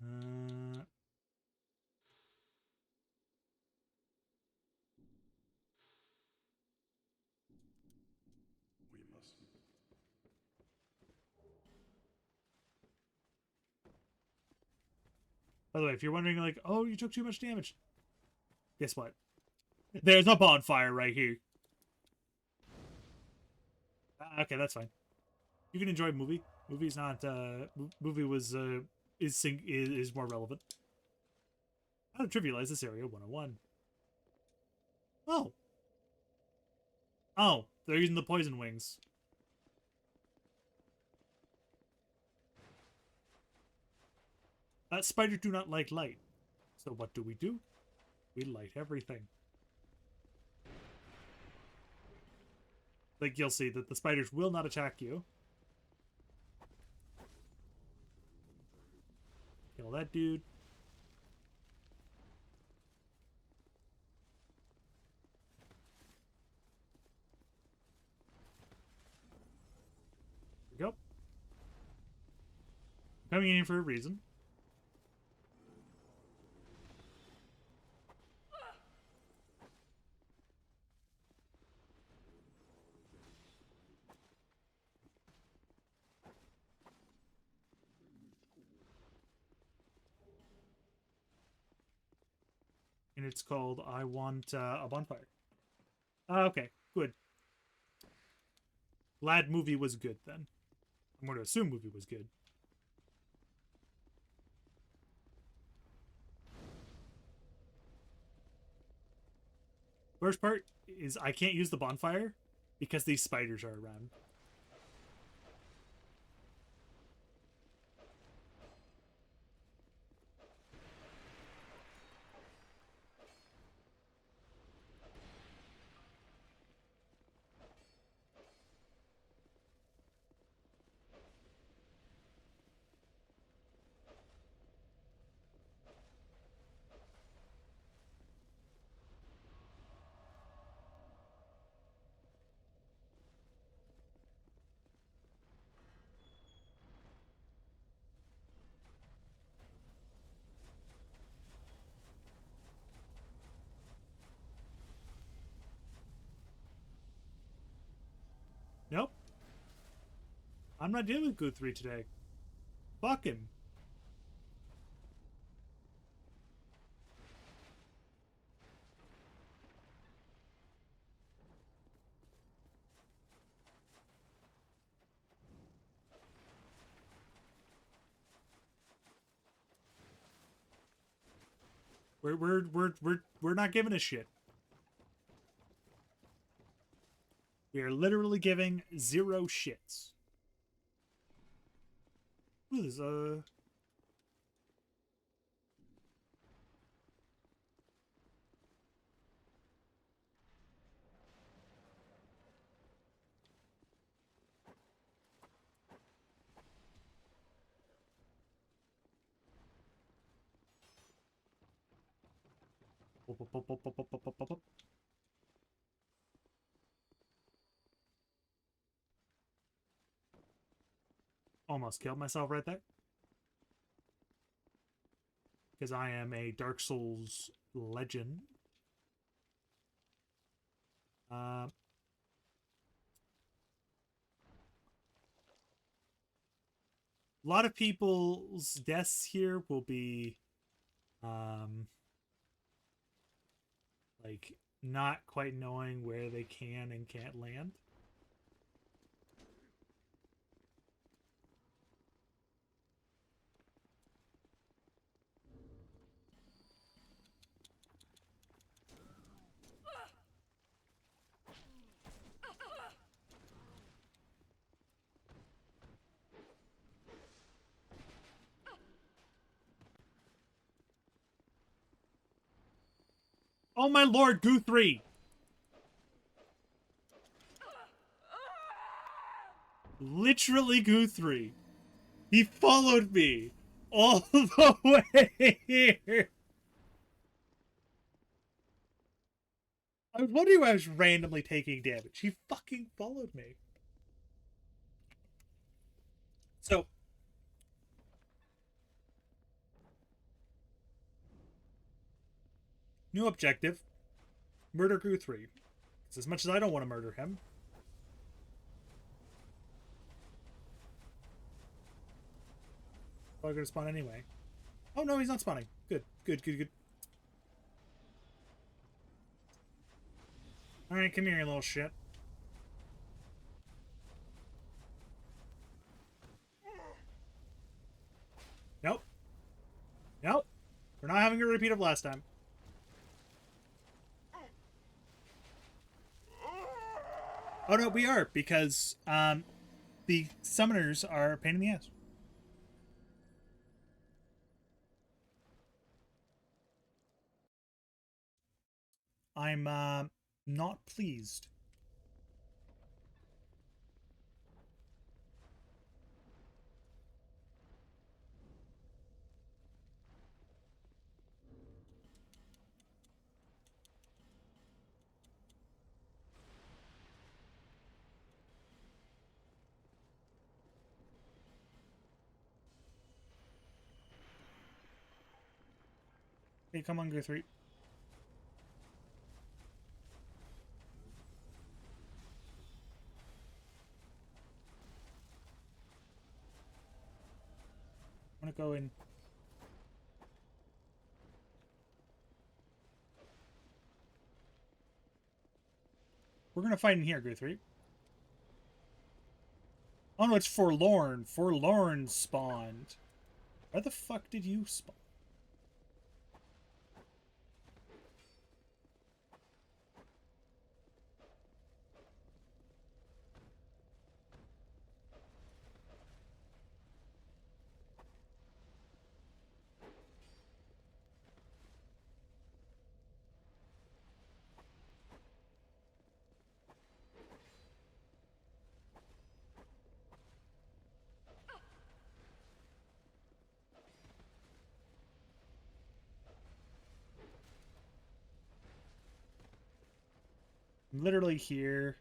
We must. By the way, if you're wondering, like, oh, you took too much damage, guess what? There's a bonfire right here. Okay, that's fine. You can enjoy movie. Movie's not. Movie was is more relevant. How to trivialize this area 101. Oh. Oh, they're using the poison wings. Spiders do not like light. So what do? We light everything. Like, you'll see that the spiders will not attack you. Kill that dude. There we go. I'm coming in here for a reason. And it's called I Want a Bonfire. Okay, good. Glad movie was good then. I'm going to assume movie was good. Worst part is I can't use the bonfire because these spiders are around. I'm not dealing with Guthrie today. Fuck him. We're not giving a shit. We are literally giving zero shits. Ooh, there's a... Almost killed myself right there. Because I am a Dark Souls legend. A lot of people's deaths here will be like not quite knowing where they can and can't land. Oh my lord, Guthrie! Literally Guthrie. He followed me all the way here. I was wondering why I was randomly taking damage. He fucking followed me. So, new objective. Murder Guthrie. Because as much as I don't want to murder him, probably going to spawn anyway. Oh no, he's not spawning. Good, good, good, good. Alright, come here, you little shit. Nope. Nope. We're not having a repeat of last time. Oh no, we are, because the summoners are a pain in the ass. I'm not pleased. Hey, come on, Guthrie. I'm gonna go in. We're gonna fight in here, Guthrie. Oh no, it's Forlorn. Forlorn spawned. Where the fuck did you spawn? I'm literally here.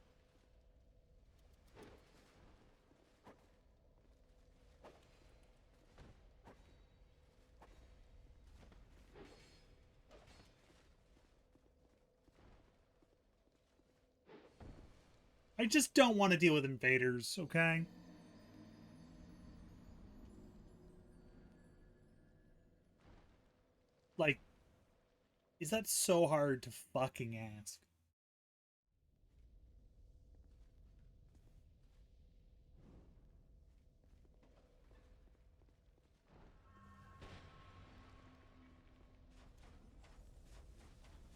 I just don't want to deal with invaders, okay? Is that so hard to fucking ask?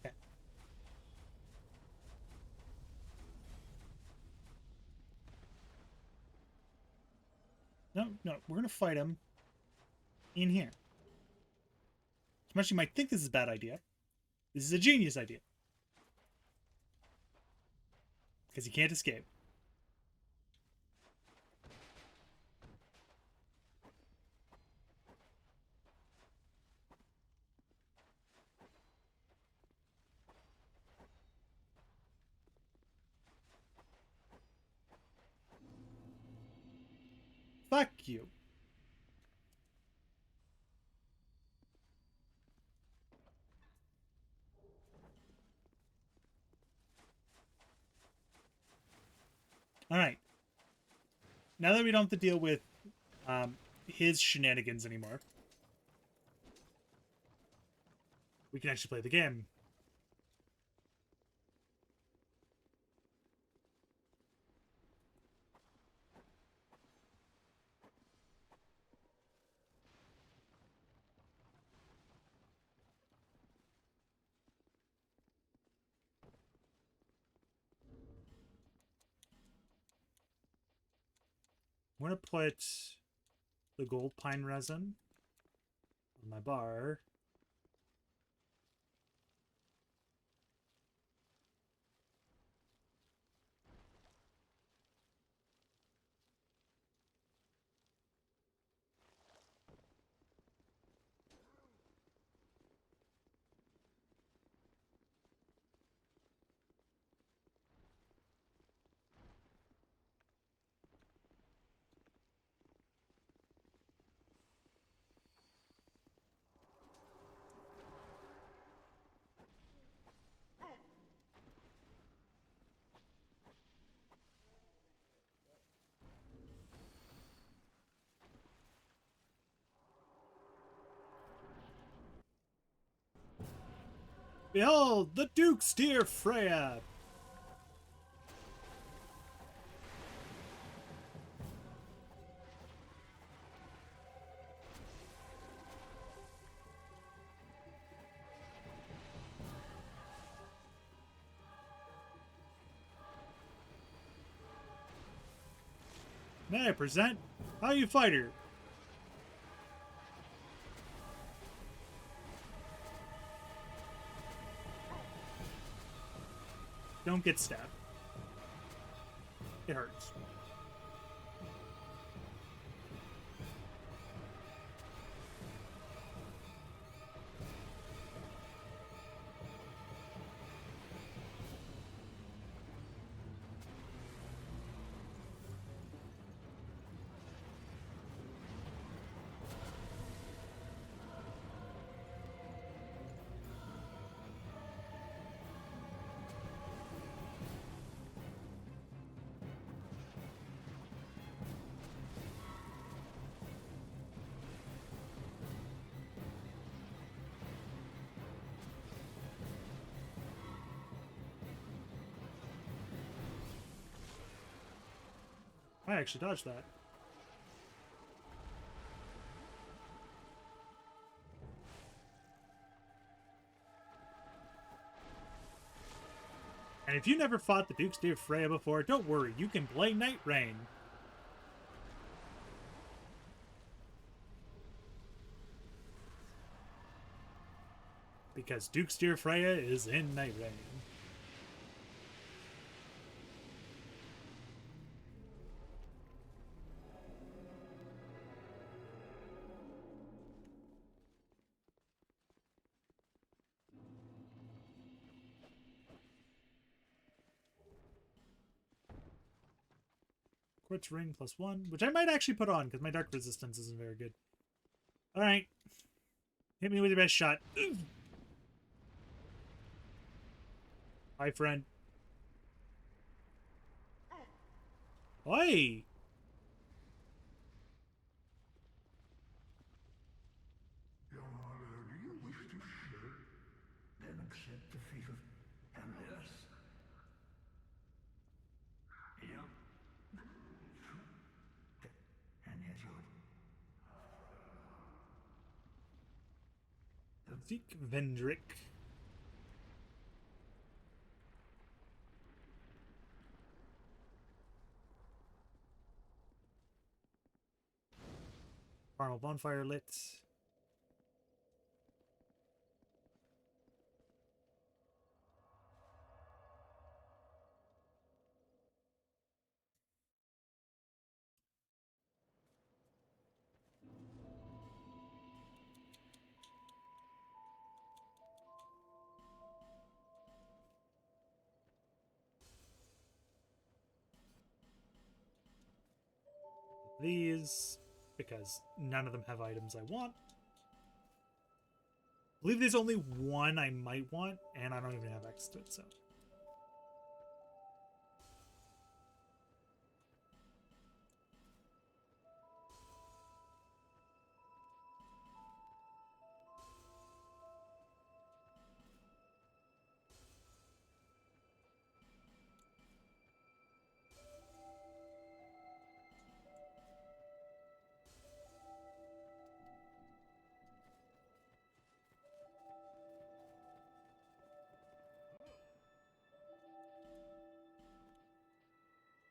Okay. No, no, we're gonna fight him in here. As much as you might think this is a bad idea, this is a genius idea. Because he can't escape. Fuck you. Alright. Now that we don't have to deal with his shenanigans anymore, we can actually play the game. I'm going to put the gold pine resin on my bar. Behold, the Duke's dear Freya! May I present How You Fight Her? Don't get stabbed. It hurts. I actually dodged that. And if you never fought the Duke's dear Freya before, don't worry, you can play Night Rain. Because Duke's dear Freya is in Night Rain. Quartz ring +1, which I might actually put on because my dark resistance isn't very good. Alright. Hit me with your best shot. Hi, friend. Oi! Young Harlow, do you wish to share? Then Seek Vendrick. Carnal bonfire lit. These, because none of them have items I want. I believe there's only one I might want, and I don't even have access to it, so.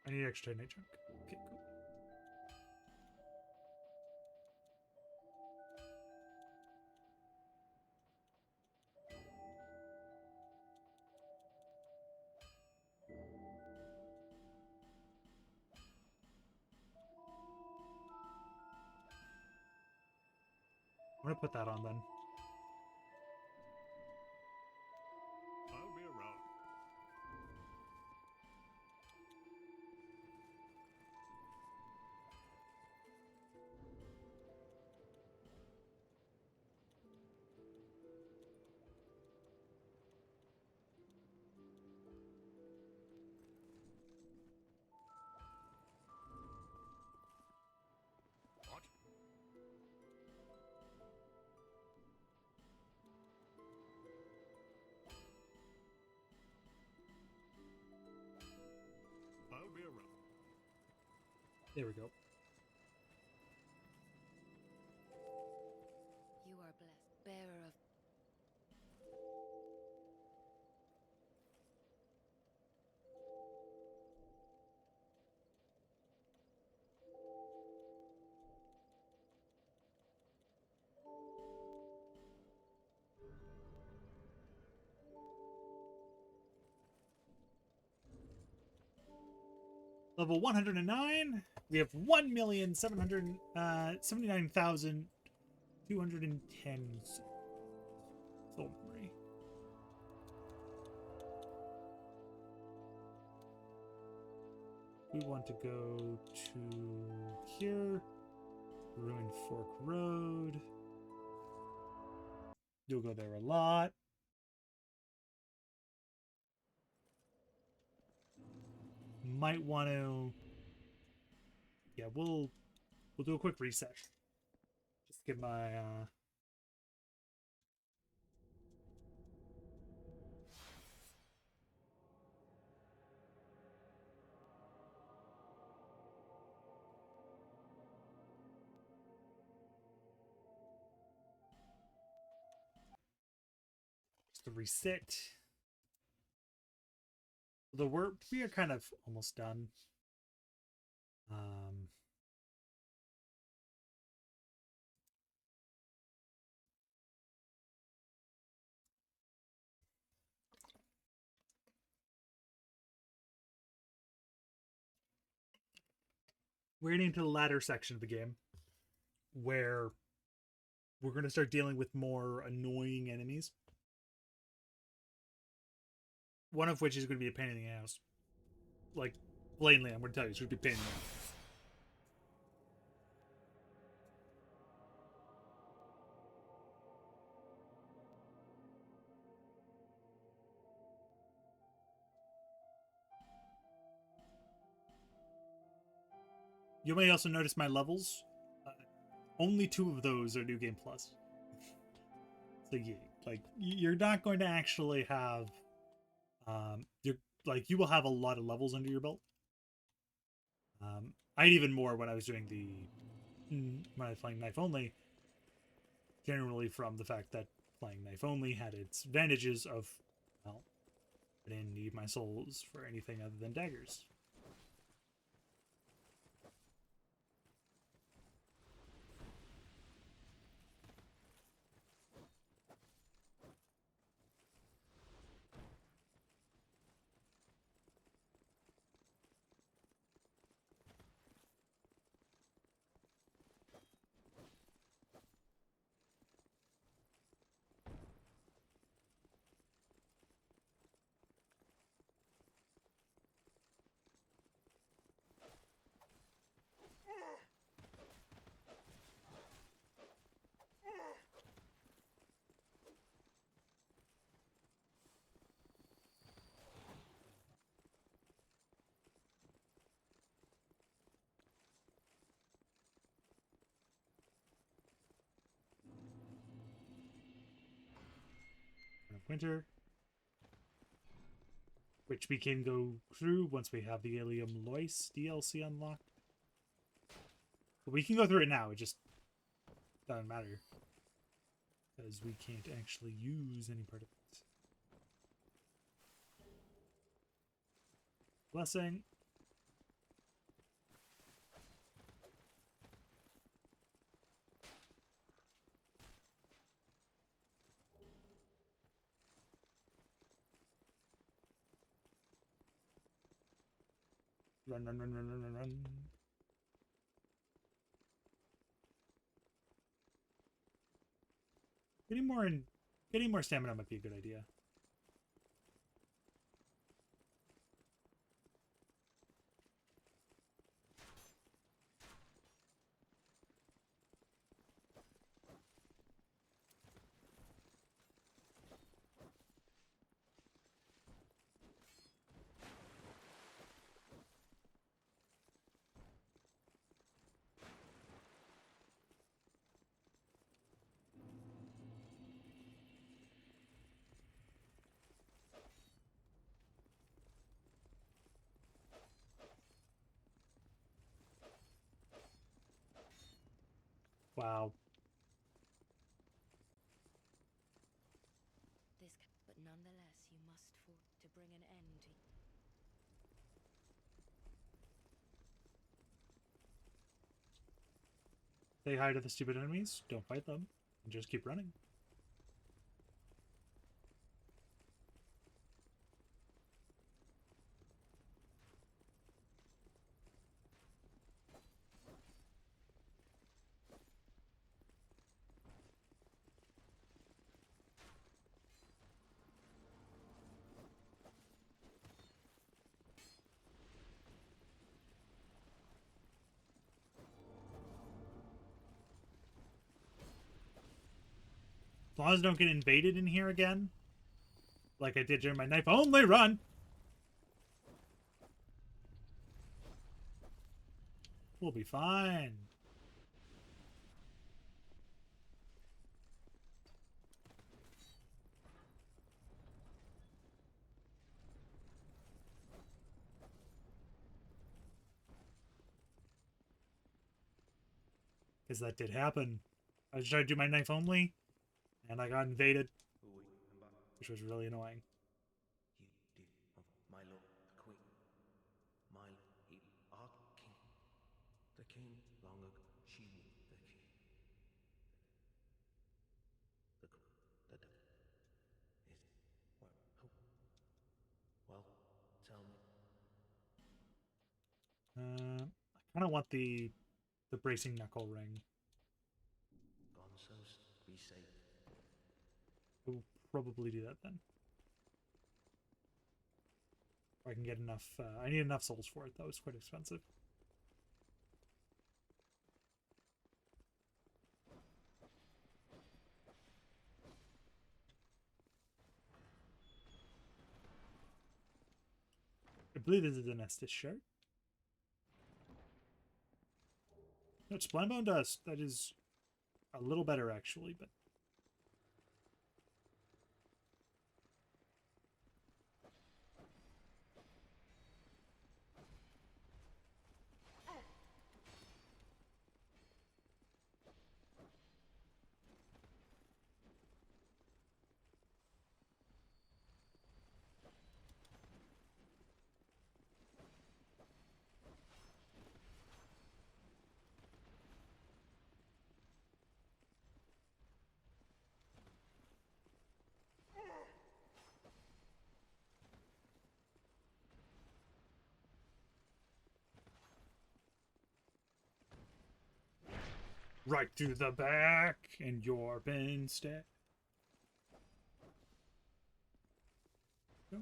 I need extra night chunk. Okay, cool. I'm gonna put that on then. I'll be around. What? I'll be around. There we go. You are blessed, bearer of. Level 109. We have 1,779,210 soul memory. We want to go to here. Ruined Fork Road. You'll go there a lot. Might want to. Yeah, we'll do a quick reset. Just get my just to reset. Although we are kind of almost done. We're getting into the latter section of the game where we're going to start dealing with more annoying enemies. One of which is going to be a pain in the ass. Like, plainly, I'm going to tell you, it's going to be a pain in the ass. You may also notice my levels. Only 2 of those are New Game Plus. So yeah, like you're not going to actually have, you will have a lot of levels under your belt. I had even more when I was doing when I was playing knife only. Generally, from the fact that playing knife only had its advantages of, well, I didn't need my souls for anything other than daggers. Winter, which we can go through once we have the Ilium Lois DLC unlocked. But we can go through it now, it just doesn't matter. Because we can't actually use any part of it. Blessing. Run, run, run, run, run, run, run. Getting more stamina might be a good idea. Wow. But nonetheless, you must for to bring an end to. Say hi to the stupid enemies, don't fight them, and just keep running. As long as I don't get invaded in here again, like I did during my knife only run, we'll be fine. Because that did happen. I was trying to do my knife only, and I got invaded, which was really annoying. You did of my lord the queen, my he our king, the king long ago she was the king, the is well tell me. I kind of want the bracing knuckle ring. Gonzos be safe. We'll probably do that then. Or I can get enough. I need enough souls for it though. It's quite expensive. I believe this is an Estus shirt. No, it's Blind Bone Dust. That is a little better actually, but Right through the back, and you're been stabbed. Oh.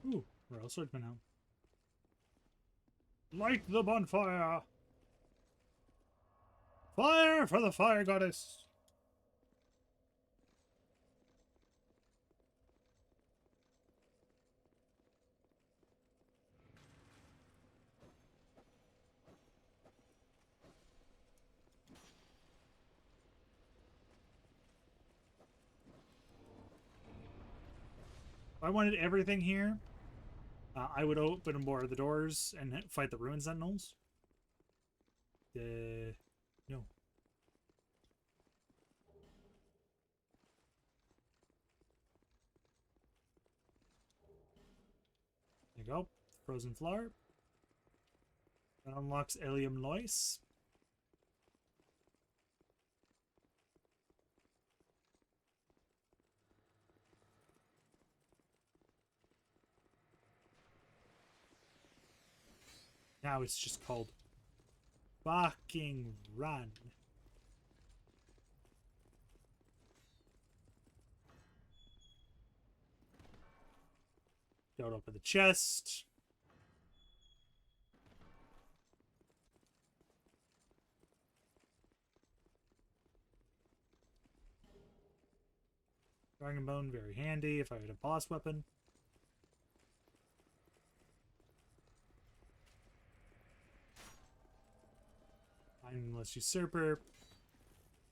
Ooh, Royal Swordsman now. Light the bonfire! Fire for the fire goddess! If I wanted everything here, I would open more of the doors and fight the Ruin Sentinels. No. There you go. Frozen Flower. That unlocks Elium Lois. Now it's just called fucking run. Don't open the chest. Dragon Bone, very handy if I had a boss weapon. Nameless Usurper.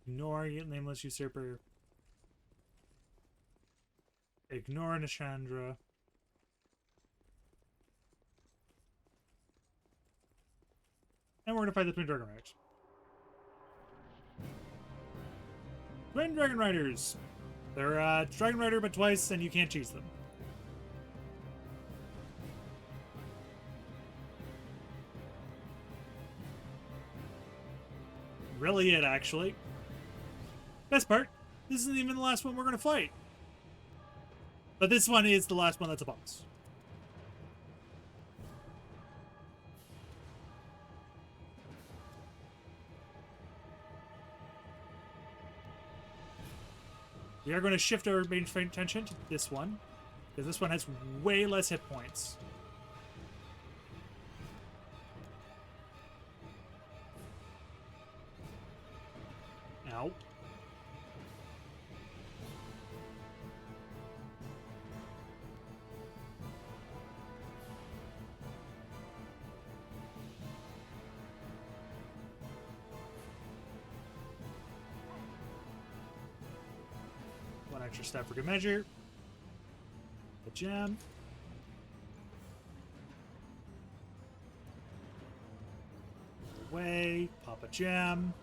Ignore Nameless Usurper. Ignore Nishandra. And we're going to fight the Twin Dragon Riders. Twin Dragon Riders! They're Dragon Rider but twice, and you can't cheese them. Really it, actually. Best part, this isn't even the last one we're going to fight. But this one is the last one that's a boss. We are going to shift our main attention to this one, because this one has way less hit points. Ow. One extra step for good measure. The gem. Away. Pop a gem.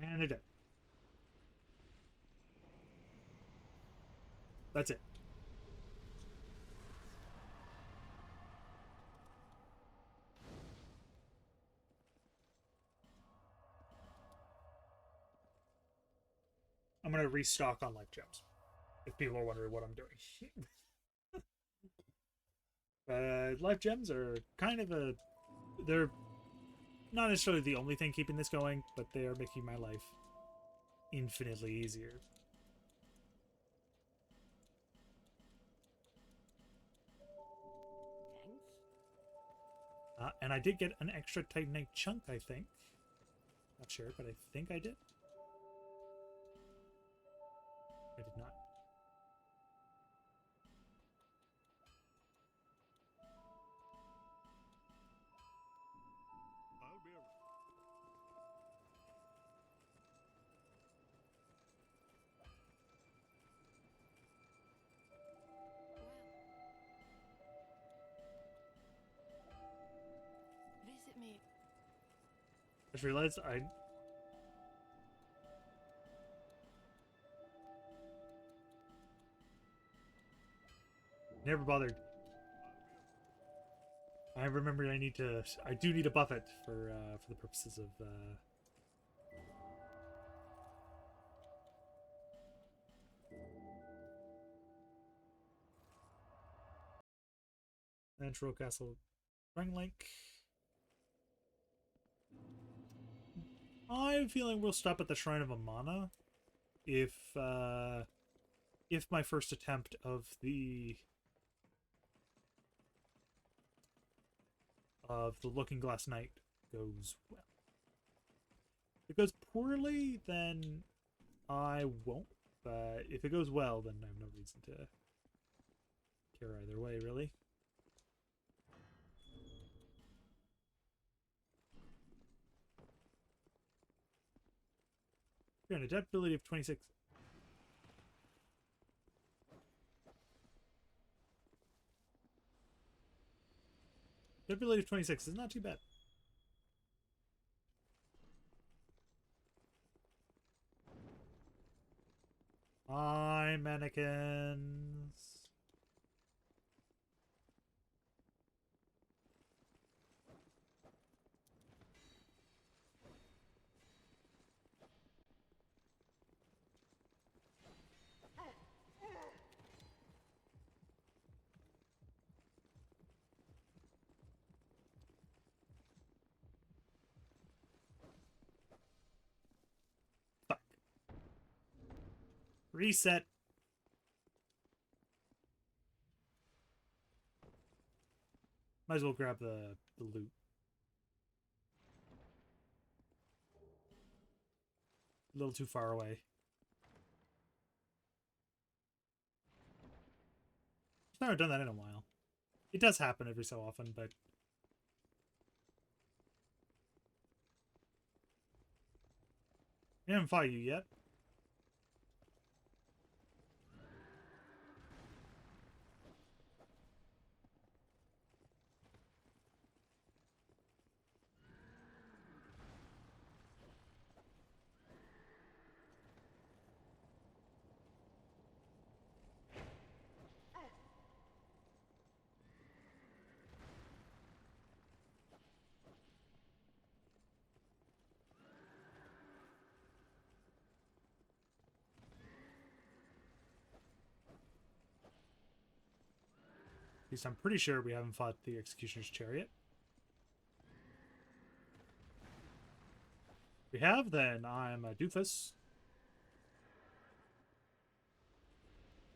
And a dead. That's it. I'm going to restock on life gems, if people are wondering what I'm doing. Life gems are kind of they're not necessarily the only thing keeping this going, but they are making my life infinitely easier. And I did get an extra Titanite chunk, I think. Not sure, but I think I did. I did not. just realized I never bothered. I remember I do need to buff it for the purposes of Natural Castle Ranglink. I'm feeling we'll stop at the Shrine of Amana if my first attempt of the Looking Glass Knight goes well. If it goes poorly, then I won't. But if it goes well, then I have no reason to care either way, really. You're an adaptability of 26. Adaptability of 26 is not too bad. Hi, mannequins. Fuck. Reset. Might as well grab the loot. A little too far away. I haven't done that in a while. It does happen every so often, but I haven't fought you yet. At least I'm pretty sure we haven't fought the Executioner's Chariot. If we have, then I'm a doofus.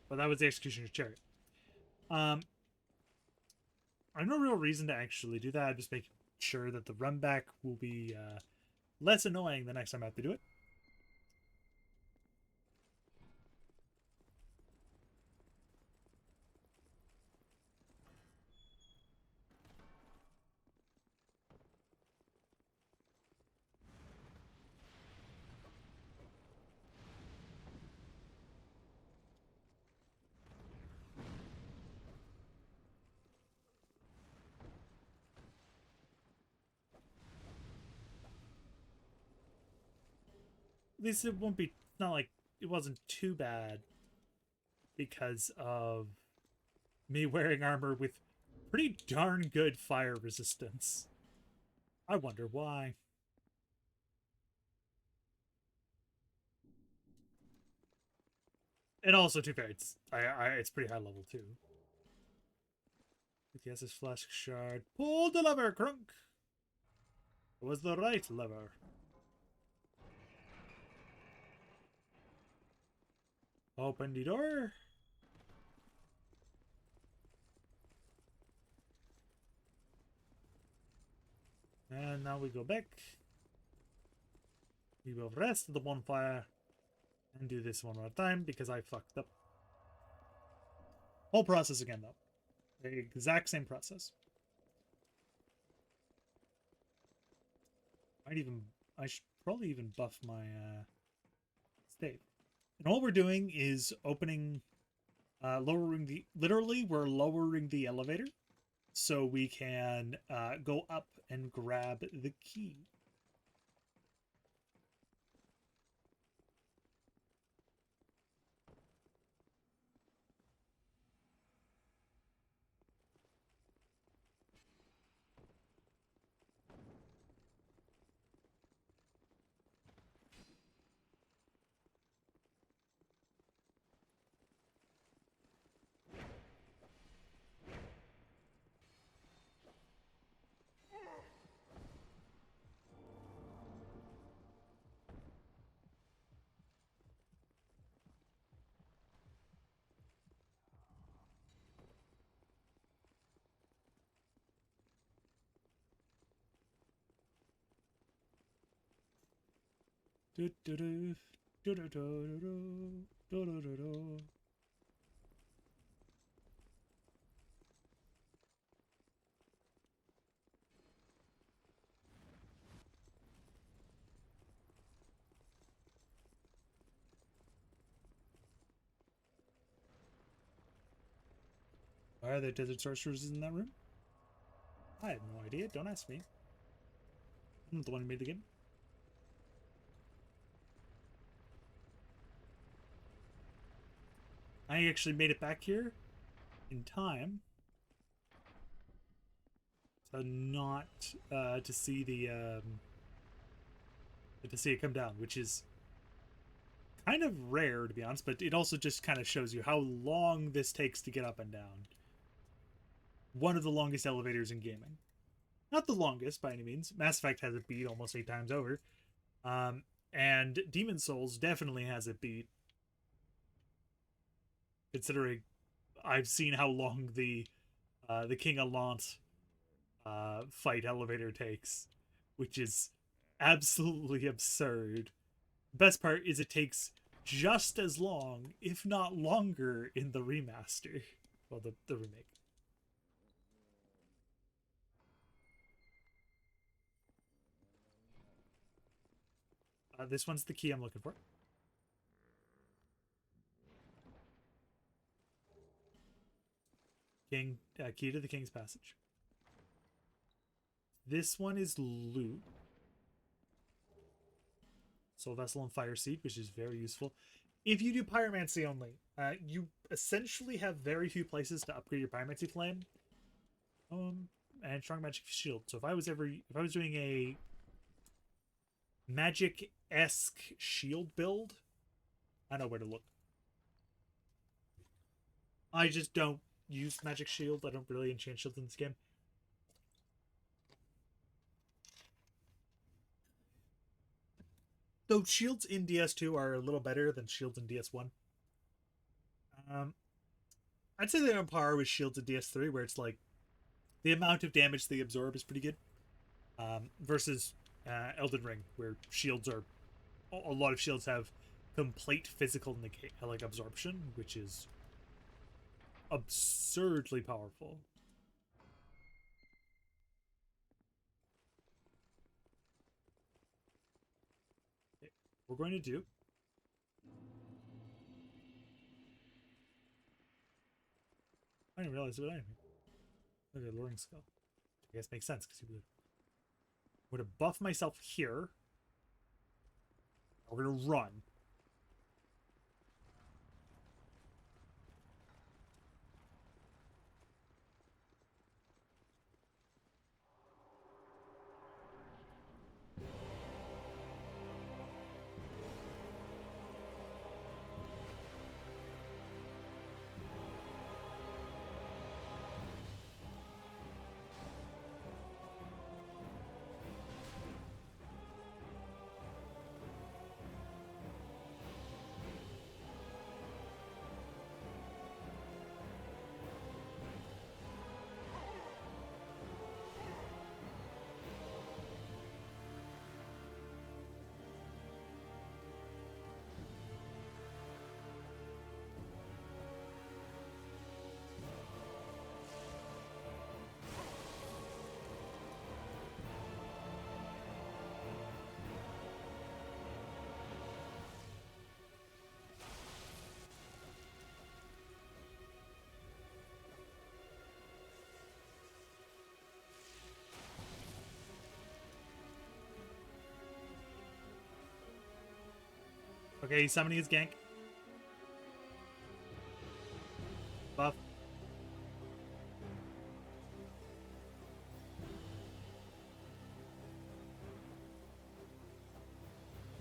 But that was the Executioner's Chariot. I have no real reason to actually do that. I'm just making sure that the run back will be less annoying the next time I have to do it. At least it won't be, it's not like it wasn't too bad because of me wearing armor with pretty darn good fire resistance. I wonder why. And also, too fair, it's pretty high level too. Yes, this flask shard. Pull the lever, Crunk. It was the right lever. Open the door. And now we go back. We will rest the bonfire and do this one more time because I fucked up. Whole process again, though. The exact same process. I should probably even buff my state. And all we're doing is opening, literally we're lowering the elevator so we can go up and grab the key. Do, do, do, do, do, do, do, do, do, do, do. Why are there desert sorcerers in that room? I have no idea. Don't ask me. I'm not the one who made the game. I actually made it back here in time. So not to see the to see it come down, which is kind of rare to be honest, but it also just kind of shows you how long this takes to get up and down. One of the longest elevators in gaming. Not the longest by any means. Mass Effect has it beat almost 8 times over. And Demon Souls definitely has it beat. Considering I've seen how long the King Allant fight elevator takes, which is absolutely absurd. Best part is it takes just as long, if not longer, in the remaster. Well, the remake. This one's the key I'm looking for. Key to the King's Passage. This one is loot. Soul Vessel and Fire Seed, which is very useful. If you do Pyromancy only, you essentially have very few places to upgrade your Pyromancy Flame. And Strong Magic Shield. So if I was doing a magic-esque shield build, I know where to look. I just don't use Magic Shield. I don't really enchant shields in this game. Though shields in DS2 are a little better than shields in DS1. I'd say they're on par with shields in DS3, where it's like the amount of damage they absorb is pretty good. Versus Elden Ring, where shields are... A lot of shields have complete physical like absorption, which is absurdly powerful. Okay, we're going to do... I didn't realize what I am here. Look at the Luring Skull. I guess makes sense because you would have buffed myself here. We're gonna run. Okay, he's summoning his gank. Buff.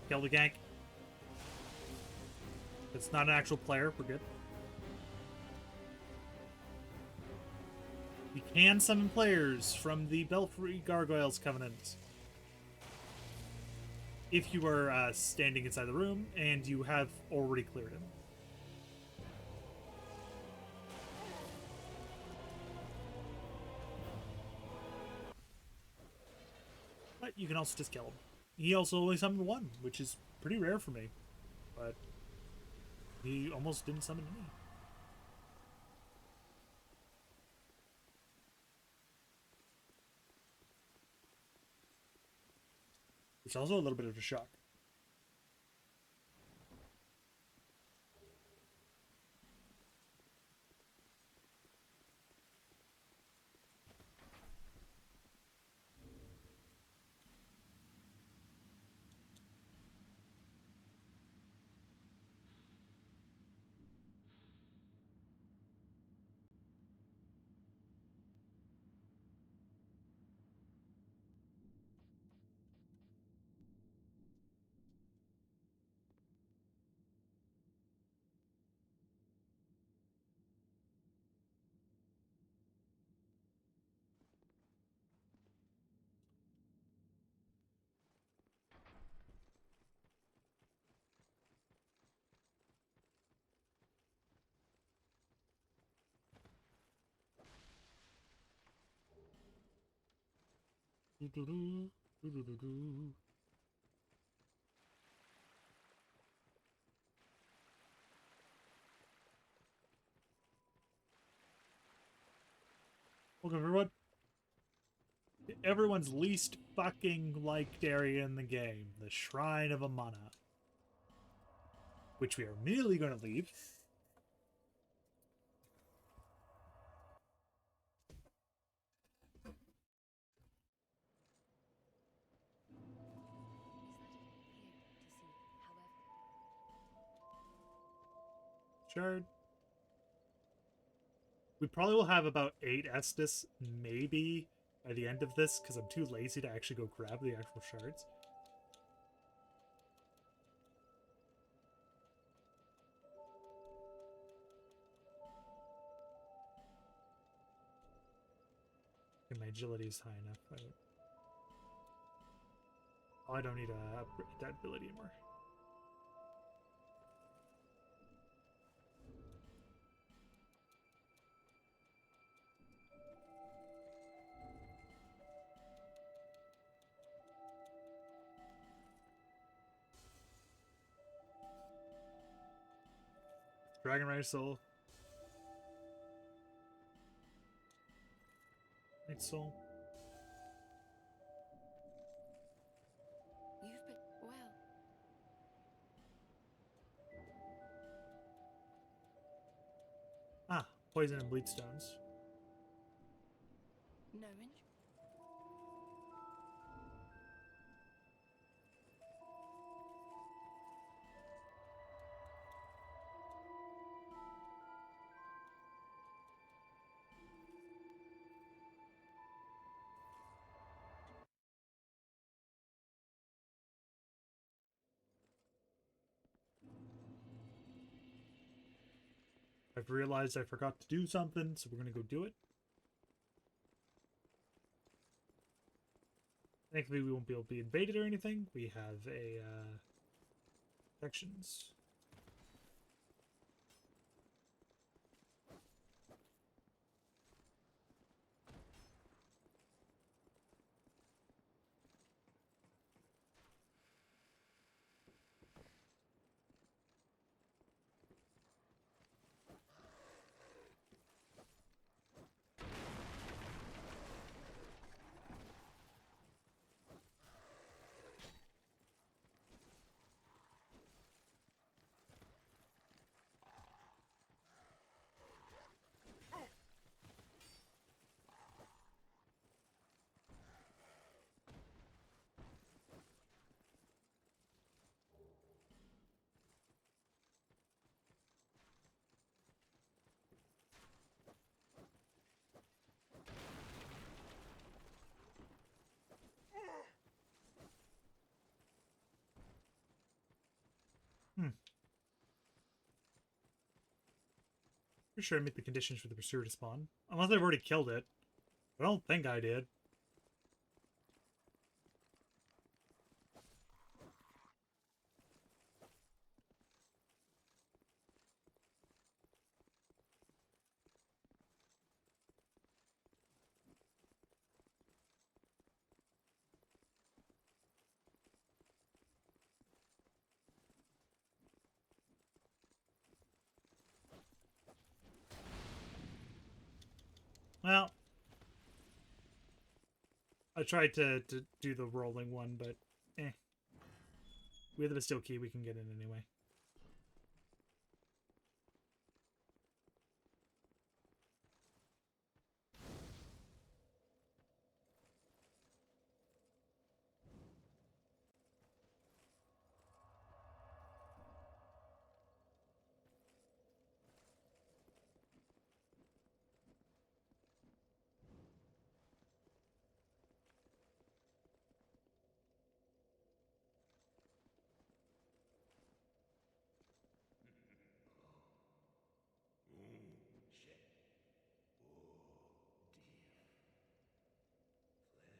Kill the gank. It's not an actual player, we're good. You can summon players from the Belfry Gargoyles Covenant. If you are standing inside the room and you have already cleared him. But you can also just kill him. He also only summoned one, which is pretty rare for me, but he almost didn't summon me. It's also a little bit of a shock. Do-do-do, do-do-do-do. Welcome everyone. Everyone's least fucking liked area in the game, the Shrine of Amana, which we are immediately going to leave. Shard. We probably will have about 8 Estus, maybe, by the end of this, because I'm too lazy to actually go grab the actual shards. And my agility is high enough. I don't need to upgrade that ability anymore. Dragon Rider Soul. Night Soul. You've been well. Ah, Poison and Bleed Stones. No injury. I've realized I forgot to do something, so we're going to go do it. Thankfully, we won't be able to be invaded or anything. We have a protections. Pretty sure I meet the conditions for the pursuer to spawn. Unless I've already killed it. I don't think I did. Well, I tried to do the rolling one, but eh. With the Bastille Key, we can get in anyway. Shit. Oh, dear. Flynn,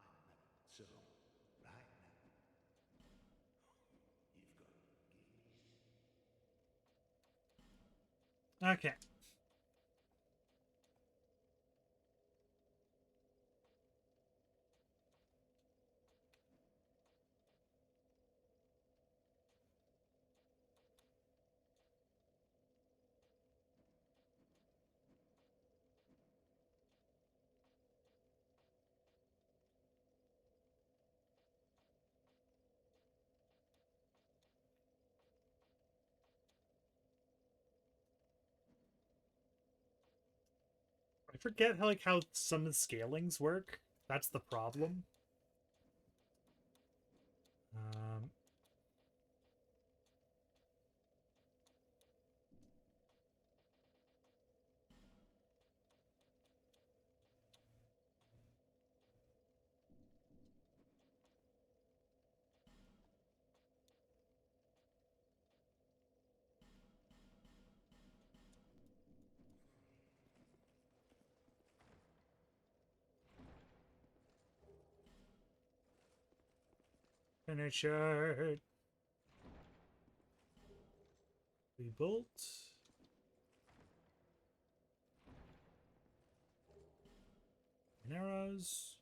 I'm not so right now. You've got to give me. Okay. I forget how some of the scalings work. That's the problem. Um, Finish it. Rebuilt. Arrows.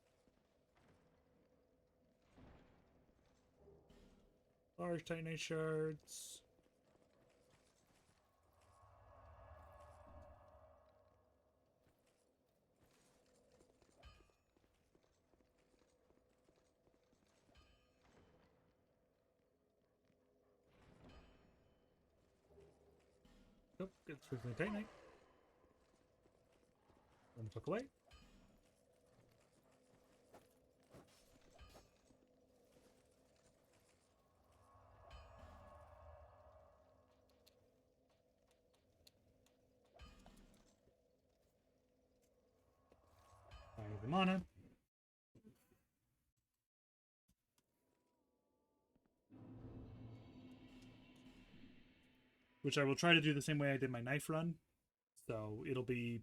Large titanite shards. Oh, get through the titanite. Then tuck away. The mana. Which I will try to do the same way I did my knife run. So it'll be...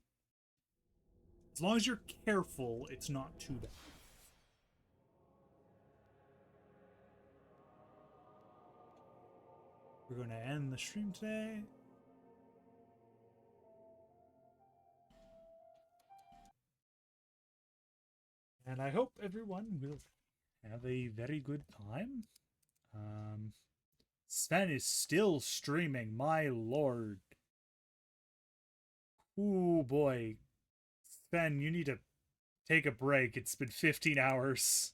As long as you're careful, it's not too bad. We're going to end the stream today. And I hope everyone will have a very good time. Sven is still streaming, my lord. Ooh, boy. Sven, you need to take a break. It's been 15 hours.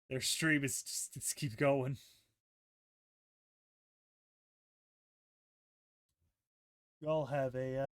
Their stream is just keep going. Y'all have a